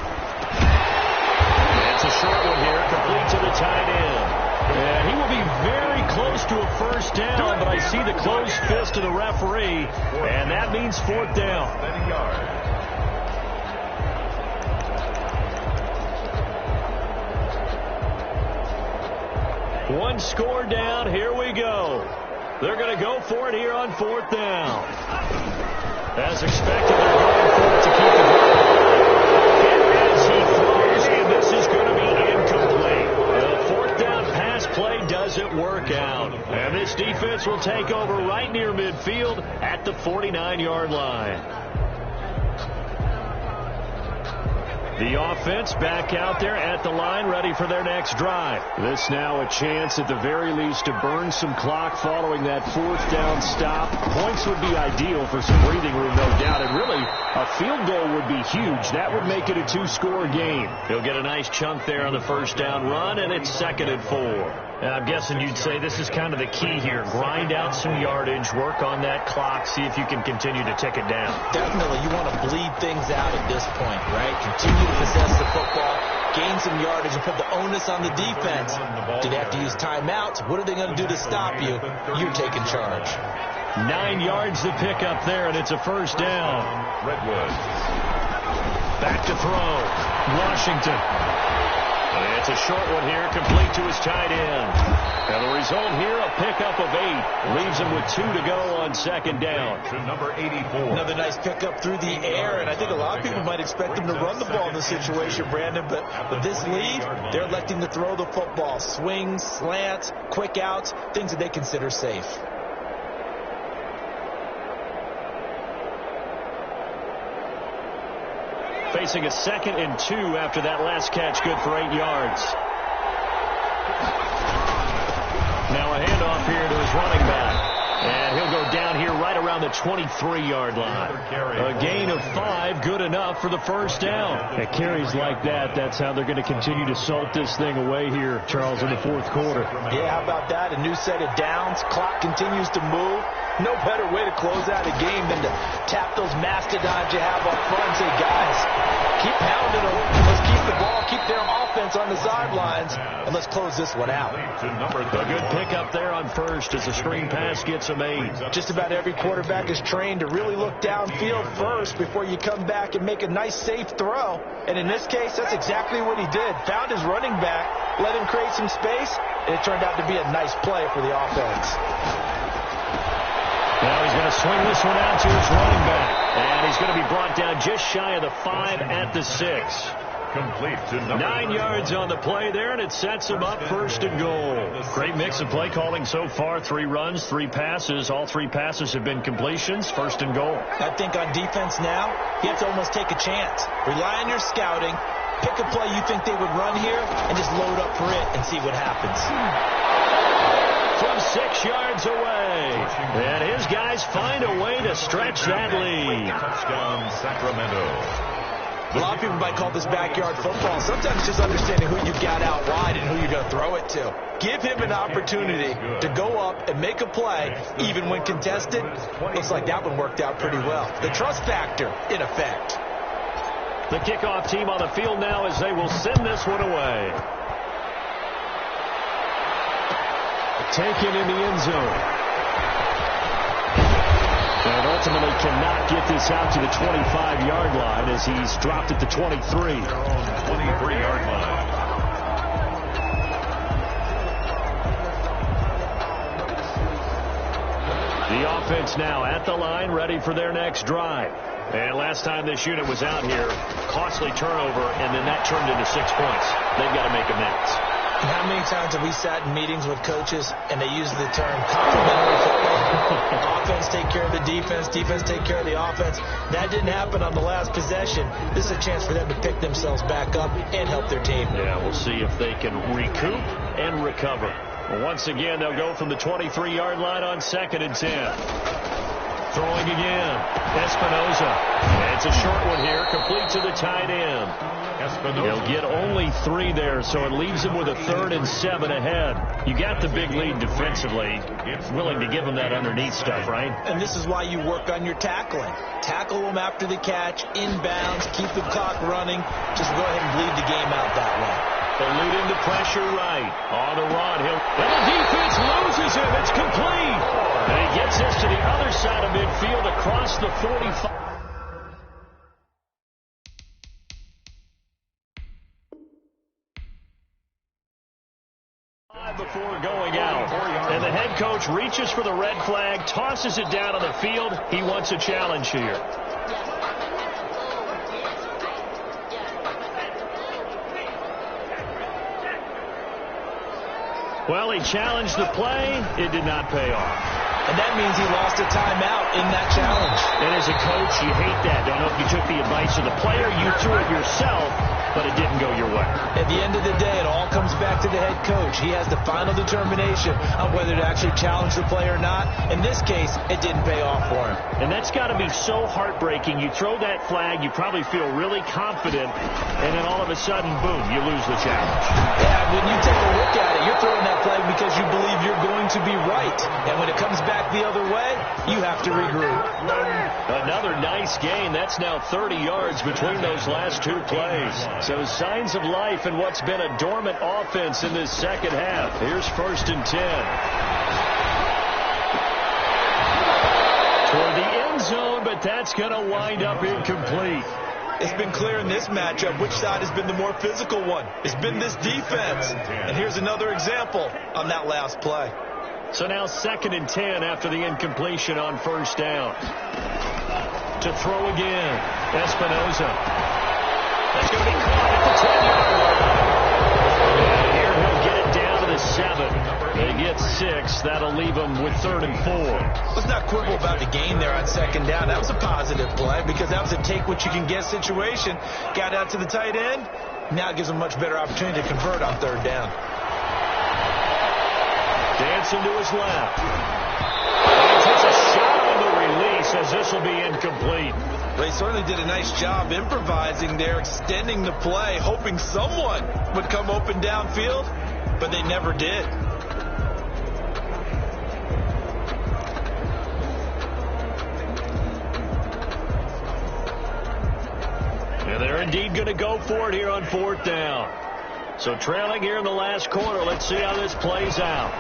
It's a short one here, complete to the tight end. And he will be very close to a 1st down, but I see the closed fist of the referee, and that means 4th down. 1 score down, here we go. They're going to go for it here on 4th down. As expected, they're going for it to keep the ball alive. As he throws, and this is going to be incomplete. The 4th down pass play doesn't work out. And this defense will take over right near midfield at the 49-yard line. The offense back out there at the line, ready for their next drive. This now a chance at the very least to burn some clock following that fourth down stop. Points would be ideal for some breathing room, no doubt. And really, a field goal would be huge. That would make it a two-score game. He'll get a nice chunk there on the first down run, and it's 2nd and 4. And I'm guessing you'd say this is kind of the key here. Grind out some yardage, work on that clock, see if you can continue to tick it down.
Definitely, you want to bleed things out at this point, right? Continue to possess the football, gain some yardage, and put the onus on the defense. Do they have to use timeouts? What are they going to do to stop you? You're taking charge.
9 yards to pick up there, and it's a first down.
Redwoods.
Back to throw. Washington. And it's a short one here, complete to his tight end. And the result here, a pickup of 8. Leaves him with 2 to go on 2nd down.
To number 84.
Another nice pickup through the air, and I think a lot of people might expect him to run the ball in this situation, Brandon, but with this lead, they're electing to throw the football. Swings, slants, quick outs, things that they consider safe.
Facing a 2nd and 2 after that last catch, good for 8 yards. Now a handoff here to his running back. And he'll go down here right around the 23-yard line. A gain of 5, good enough for the first down. At carries like that, that's how they're going to continue to salt this thing away here, Charles, in the fourth quarter.
Yeah, how about that? A new set of downs. Clock continues to move. No better way to close out a game than to tap those mastodons you have up front and say, guys, keep pounding them. Let's keep the ball, keep their offense on the sidelines, and let's close this one out.
A good pickup there on first as the screen pass gets a 8.
Just about every quarterback is trained to really look downfield first before you come back and make a nice, safe throw. And in this case, that's exactly what he did. Found his running back, let him create some space, and it turned out to be a nice play for the offense.
Now he's going to swing this one out to his running back. And he's going to be brought down just shy of the 5 at the 6.
Complete to number
9 yards on the play there, and it sets him up 1st and goal. Great mix of play calling so far. 3 runs, 3 passes. All 3 passes have been completions. 1st and goal.
I think on defense now, you have to almost take a chance. Rely on your scouting. Pick a play you think they would run here, and just load up for it and see what happens.
From 6 yards away. And his guys find a way to stretch that lead.
touchdown, Sacramento.
A lot of people might call this backyard football. Sometimes just understanding who you've got out wide and who you're going to throw it to. Give him an opportunity to go up and make a play, even when contested. Looks like that one worked out pretty well. The trust factor in effect.
The kickoff team on the field now as they will send this one away. Taken in the end zone. And ultimately cannot get this out to the 25-yard line as he's dropped at the 23.
23-yard line.
The offense now at the line, ready for their next drive. And last time this unit was out here, costly turnover, and then that turned into 6 points. They've got to make amends.
How many times have we sat in meetings with coaches and they use the term complementary football? Offense take care of the defense, defense take care of the offense. That didn't happen on the last possession. This is a chance for them to pick themselves back up and help their team.
Yeah, we'll see if they can recoup and recover. Well, once again, they'll go from the 23-yard line on 2nd and 10. Throwing again. Espinoza. And it's a short one here, complete to the tight end. He'll get only 3 there, so it leaves him with a 3rd and 7 ahead. You got the big lead defensively. It's willing to give him that underneath stuff, right?
And this is why you work on your tackling. Tackle them after the catch, inbounds, keep the clock running. Just go ahead and bleed the game out that way.
Elude into pressure right. On the run. And the defense loses him. It's complete. And he gets this to the other side of midfield across the 45. Before going out. And the head coach reaches for the red flag, tosses it down on the field. He wants a challenge here. Well, he challenged the play. It did not pay off.
And that means he lost a timeout in that challenge.
And as a coach, you hate that. Don't know if you took the advice of the player. You threw it yourself. but it didn't go your way.
At the end of the day, it all comes back to the head coach. He has the final determination on whether to actually challenge the play or not. In this case, it didn't pay off for him.
And that's got to be so heartbreaking. You throw that flag, you probably feel really confident, and then all of a sudden, boom, you lose the challenge.
Yeah, when you take a look at it, you're throwing that flag because you believe you're going to be right. And when it comes back the other way, you have to regroup.
Another nice gain. That's now 30 yards between those last two plays. So signs of life in what's been a dormant offense in this second half. Here's 1st and 10. Toward the end zone, but that's going to wind up incomplete.
It's been clear in this matchup which side has been the more physical one. It's been this defense. And here's another example on that last play.
So now 2nd and 10 after the incompletion on 1st down. To throw again, Espinoza. That's going to be caught at the 10-yard line. And here he'll get it down to the 7. They get 6. That'll leave them with 3rd and 4.
Let's not quibble about the gain there on 2nd down. That was a positive play because that was a take-what-you-can-get situation. Got out to the tight end. Now it gives them a much better opportunity to convert on 3rd down.
Dancing to his left. And he takes a shot on the release as this will be incomplete.
They certainly did a nice job improvising there, extending the play, hoping someone would come open downfield, but they never did.
And they're indeed going to go for it here on 4th down. So trailing here in the last quarter. Let's see how this plays out.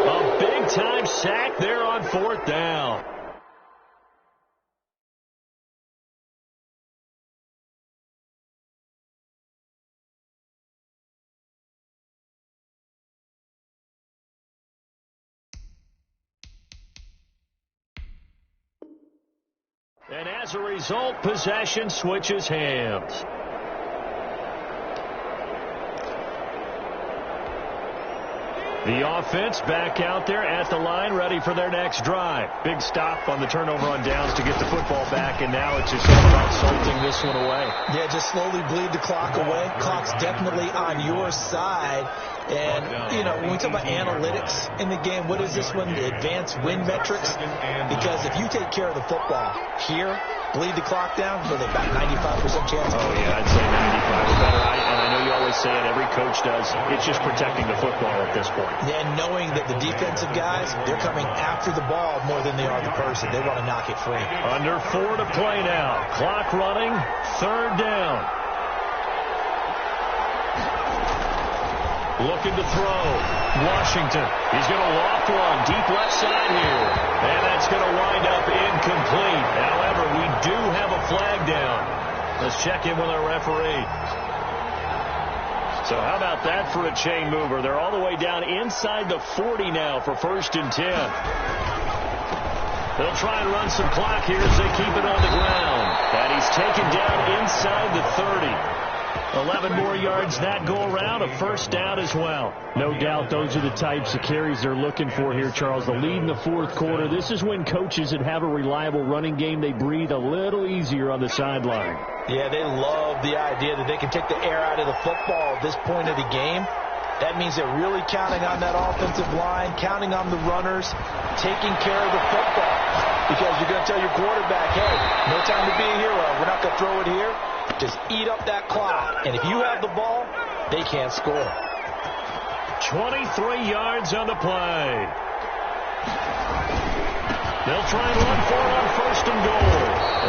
A big-time sack there on 4th down. And as a result, possession switches hands. The offense back out there at the line, ready for their next drive. Big stop on the turnover on downs to get the football back, and now it's just all about salting this one away.
Yeah, just slowly bleed the clock away. Clock's definitely on your side. And, you know, when we talk about analytics in the game, what is this one? The advanced win metrics? Because if you take care of the football here, bleed the clock down, with about 95% chance.
Oh, yeah, I'd say 95 or better. And I know you always say it, every coach does. It's just protecting the football at this point.
And knowing that the defensive guys, they're coming after the ball more than they are the person. They want to knock it free.
Under 4 to play now. Clock running, 3rd down. Looking to throw. Washington. He's going to loft one deep left side here. And that's going to wind up incomplete. However, we do have a flag down. Let's check in with our referee. So how about that for a chain mover? They're all the way down inside the 40 now for 1st and 10. They'll try and run some clock here as they keep it on the ground. And he's taken down inside the 30. 11 more yards that go around, a 1st down as well. No doubt those are the types of carries they're looking for here, Charles. The lead in the 4th quarter. This is when coaches that have a reliable running game, they breathe a little easier on the sideline.
Yeah, they love the idea that they can take the air out of the football at this point of the game. That means they're really counting on that offensive line, counting on the runners, taking care of the football. Because you're going to tell your quarterback, hey, no time to be a hero. We're not going to throw it here. Just eat up that clock. And if you have the ball, they can't score.
23 yards on the play. They'll try and run for it on 1st and goal.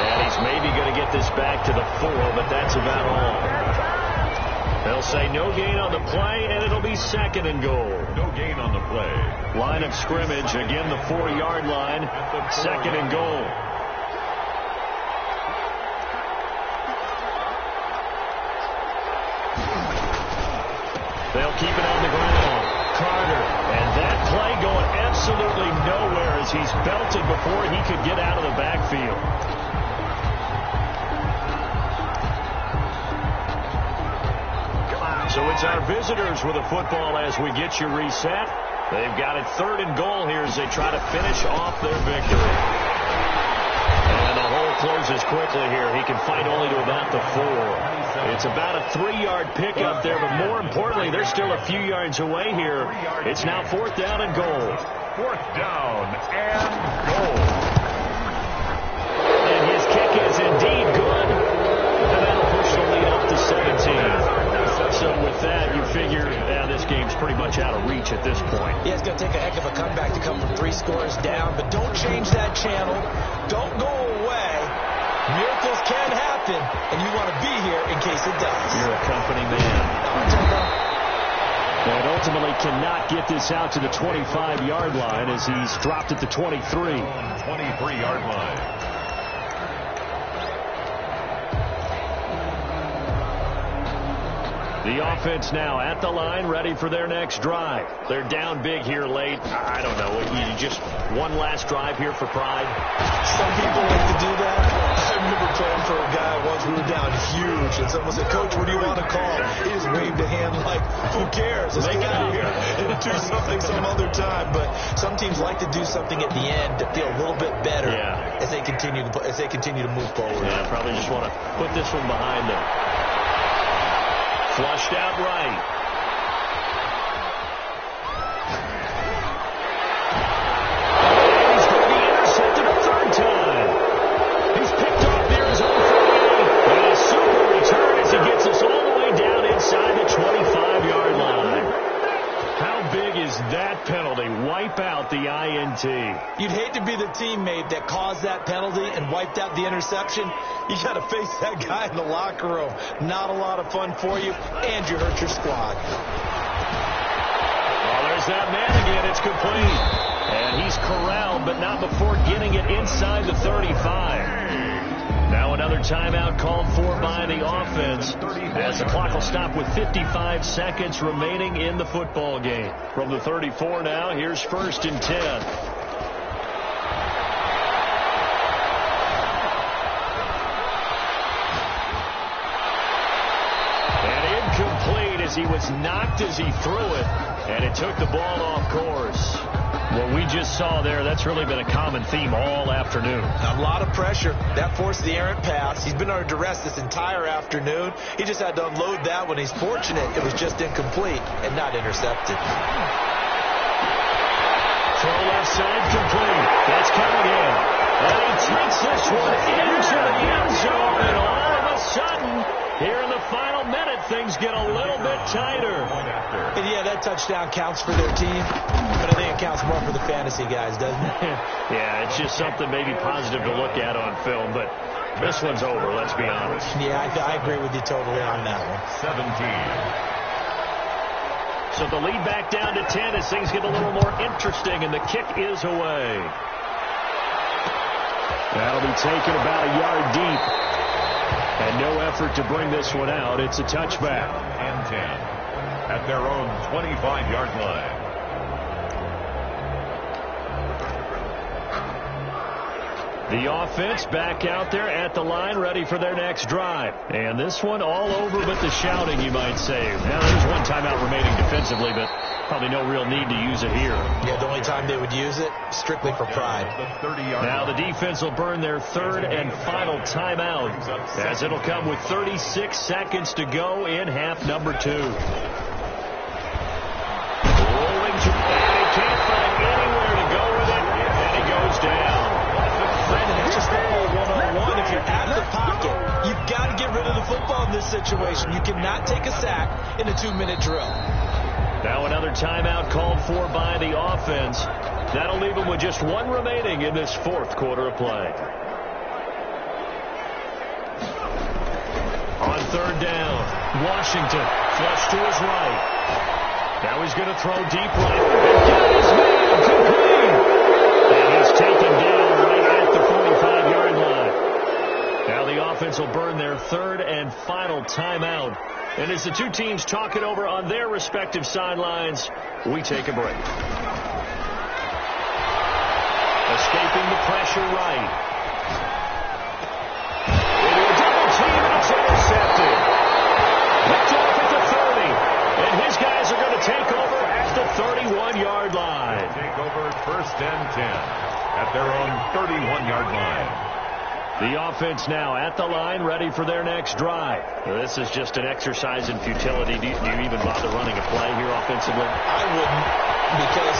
And he's maybe going to get this back to the 4, but that's about all. They'll say no gain on the play, and it'll be 2nd and goal.
No gain on the play.
Line of scrimmage, again the 4-yard line, 2nd and goal. They'll keep it on the ground. Carter, and that play going absolutely nowhere as he's belted before he could get out of the backfield. So it's our visitors with a football as we get you reset. They've got it 3rd and goal here as they try to finish off their victory. And the hole closes quickly here. He can fight only to about the 4. It's about a 3-yard pickup there, but more importantly, they're still a few yards away here. It's now 4th down and goal.
4th down and goal.
And his kick is indeed good. And that'll push the lead up to 17. So with that, you figure this game's pretty much out of reach at this point.
Yeah, it's going to take a heck of a comeback to come from 3 scores down, but don't change that channel. Don't go away. Miracles can happen, and you want to be here in case it does.
You're a company man. And ultimately cannot get this out to the 25-yard line as he's dropped at the 23.
23-yard line.
The offense now at the line, ready for their next drive. They're down big here late. I don't know. You just one last drive here for pride.
Some people like to do that. I remember playing for a guy once. We were down huge, and someone said, "Coach, what do you want to call?" He just waved a hand like, "Who cares? Let's get out of here and do something some other time." But some teams like to do something at the end to feel a little bit better as they continue to move forward.
Yeah, probably just want to put this one behind them. Flushed out right. And he's going to be intercepted a 3rd time. He's picked off near his own 48. And a super return as he gets us all the way down inside the 25-yard line. How big is that penalty? Wipe out the INT.
You'd hate to be the teammate that caused that penalty and wiped out the interception. You got to face that guy in the locker room. Not a lot of fun for you, and you hurt your squad.
Well, there's that man again. It's complete. And he's corralled, but not before getting it inside the 35. Now another timeout called for by the offense as the clock will stop with 55 seconds remaining in the football game. From the 34 now, here's 1st and 10. Incomplete as he was knocked as he threw it, and it took the ball off course. What we just saw there, that's really been a common theme all afternoon.
A lot of pressure. That forced the errant pass. He's been under duress this entire afternoon. He just had to unload that one. He's fortunate it was just incomplete and not intercepted.
Throw left side complete. That's coming in. And he takes this one into the end zone, and all of a sudden, here in the final minute, things get a little bit tighter.
And yeah, that touchdown counts for their team, but I think it counts more for the fantasy guys, doesn't it?
Yeah, it's just something maybe positive to look at on film, but this one's over, let's be honest.
Yeah, I agree with you totally on that one.
17.
So the lead back down to 10 as things get a little more interesting, and the kick is away. That'll be taken about a yard deep. And no effort to bring this one out. It's a touchback.
And 10 at their own 25-yard line.
The offense back out there at the line, ready for their next drive. And this one all over but the shouting, you might say. Now, there's one timeout remaining defensively, but probably no real need to use it here.
Yeah, the only time they would use it, strictly for pride.
Now the defense will burn their 3rd and final timeout, as it'll come with 36 seconds to go in half number 2. Rolling to he can't find anywhere to go with it, and he goes down.
Brandon, it's just football 101. If you're out of the pocket, you've got to get rid of the football in this situation. You cannot take a sack in a 2-minute drill.
Now another timeout called for by the offense. That'll leave them with just one remaining in this 4th quarter of play. On 3rd down, Washington flush to his right. Now he's going to throw deep right. And got his man complete. And he's taken down right at the 45-yard line. Now the offense will burn their 3rd and final timeout. And as the two teams talk it over on their respective sidelines, we take a break. Escaping the pressure right. Into a double team, and it's intercepted. Picked off at the 30. And his guys are going to take over at the 31-yard line.
First and 10 at their own 31-yard line.
The offense now at the line, ready for their next drive. This is just an exercise in futility. Do you even bother running a play here offensively?
I wouldn't, because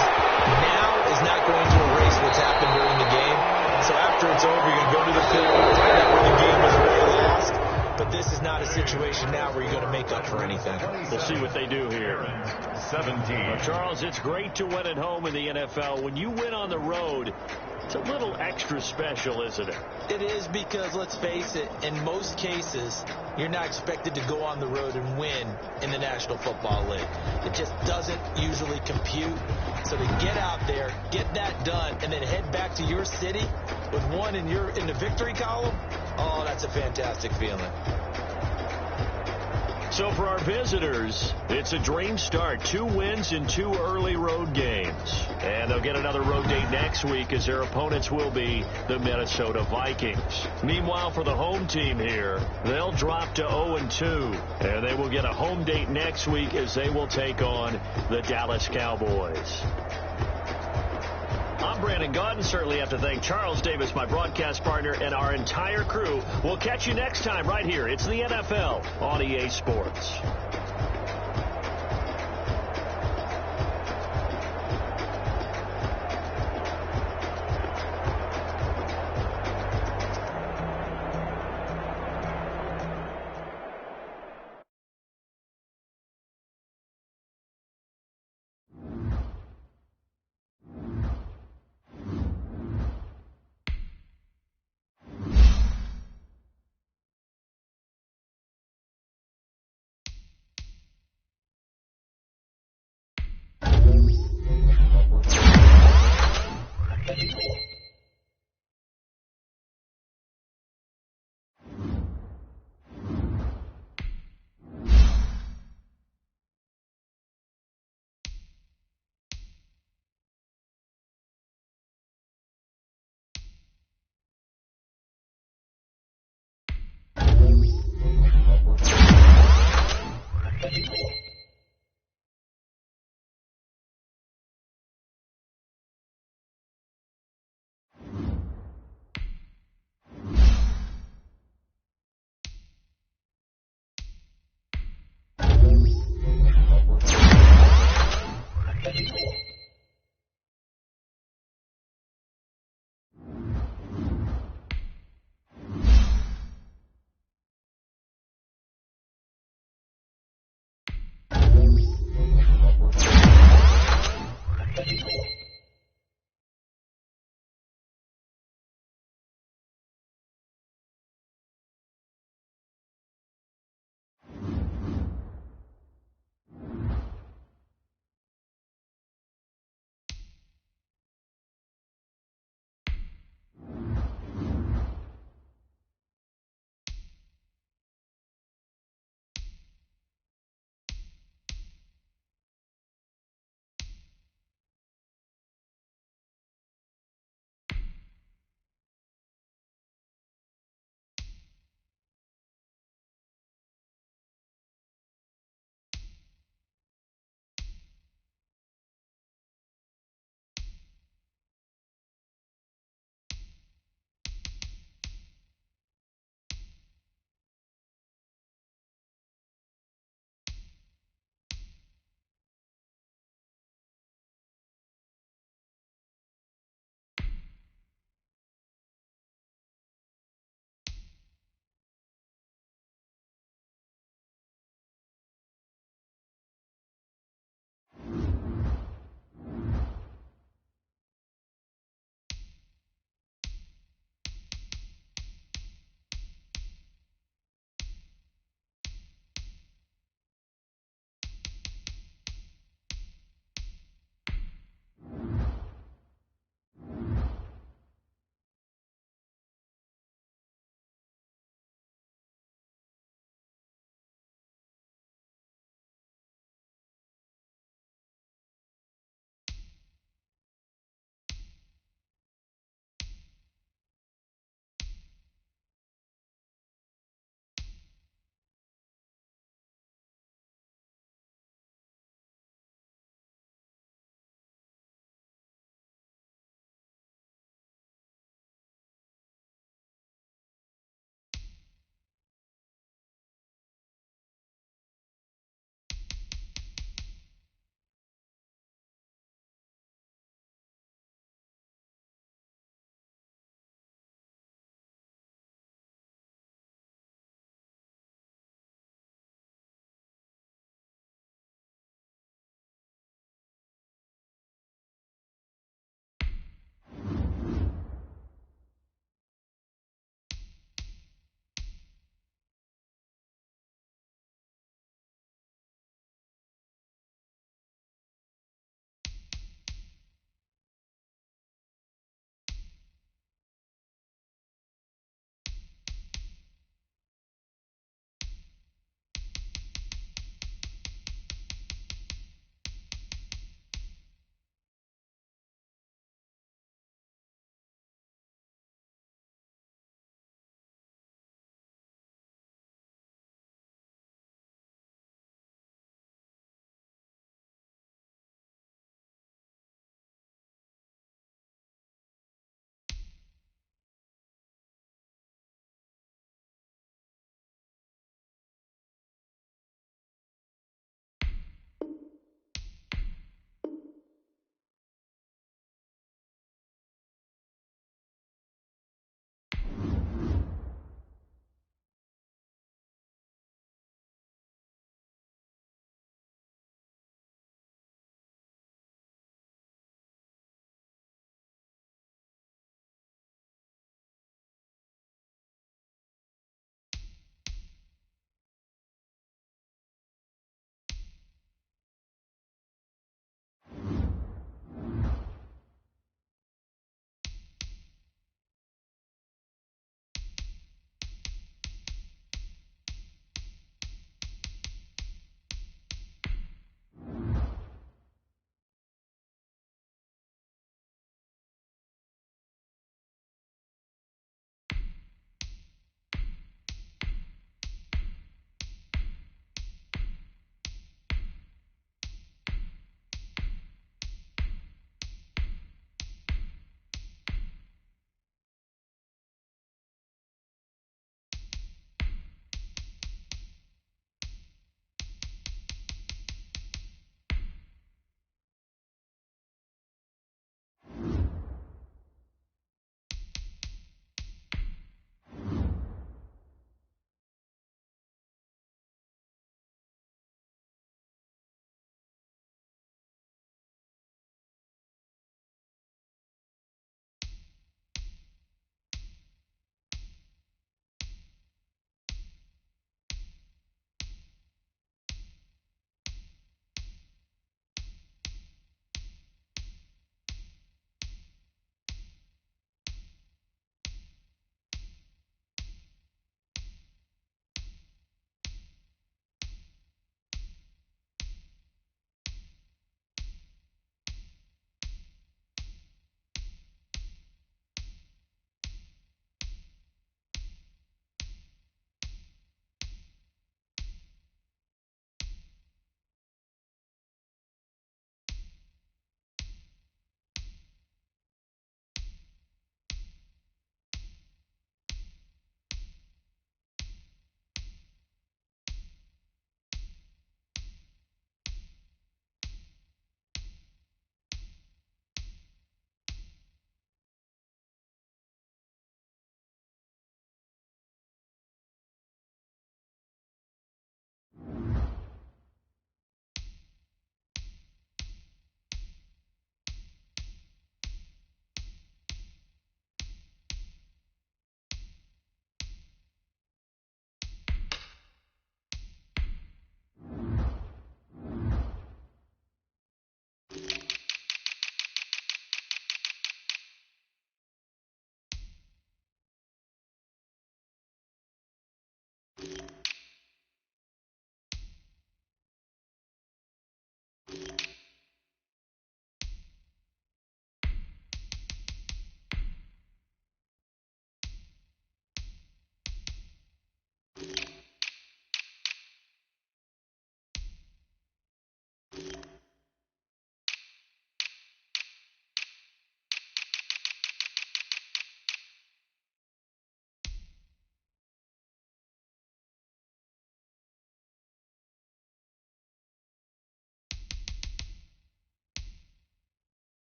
now is not going to erase what's happened during the game. So after it's over, you're going to go to the film, find out where the game was really lost. But this is not a situation now where you're going to make up for anything.
We'll see what they do here.
17.
Well, Charles, it's great to win at home in the NFL. When you win on the road, it's a little extra special, isn't it?
It is, because, let's face it, in most cases, you're not expected to go on the road and win in the National Football League. It just doesn't usually compute. So to get out there, get that done, and then head back to your city with one in the victory column, oh, that's a fantastic feeling.
So for our visitors, it's a dream start. 2 wins in 2 early road games. And they'll get another road date next week, as their opponents will be the Minnesota Vikings. Meanwhile, for the home team here, they'll drop to 0-2. And they will get a home date next week, as they will take on the Dallas Cowboys. I'm Brandon Gaudin. Certainly have to thank Charles Davis, my broadcast partner, and our entire crew. We'll catch you next time right here. It's the NFL on EA Sports.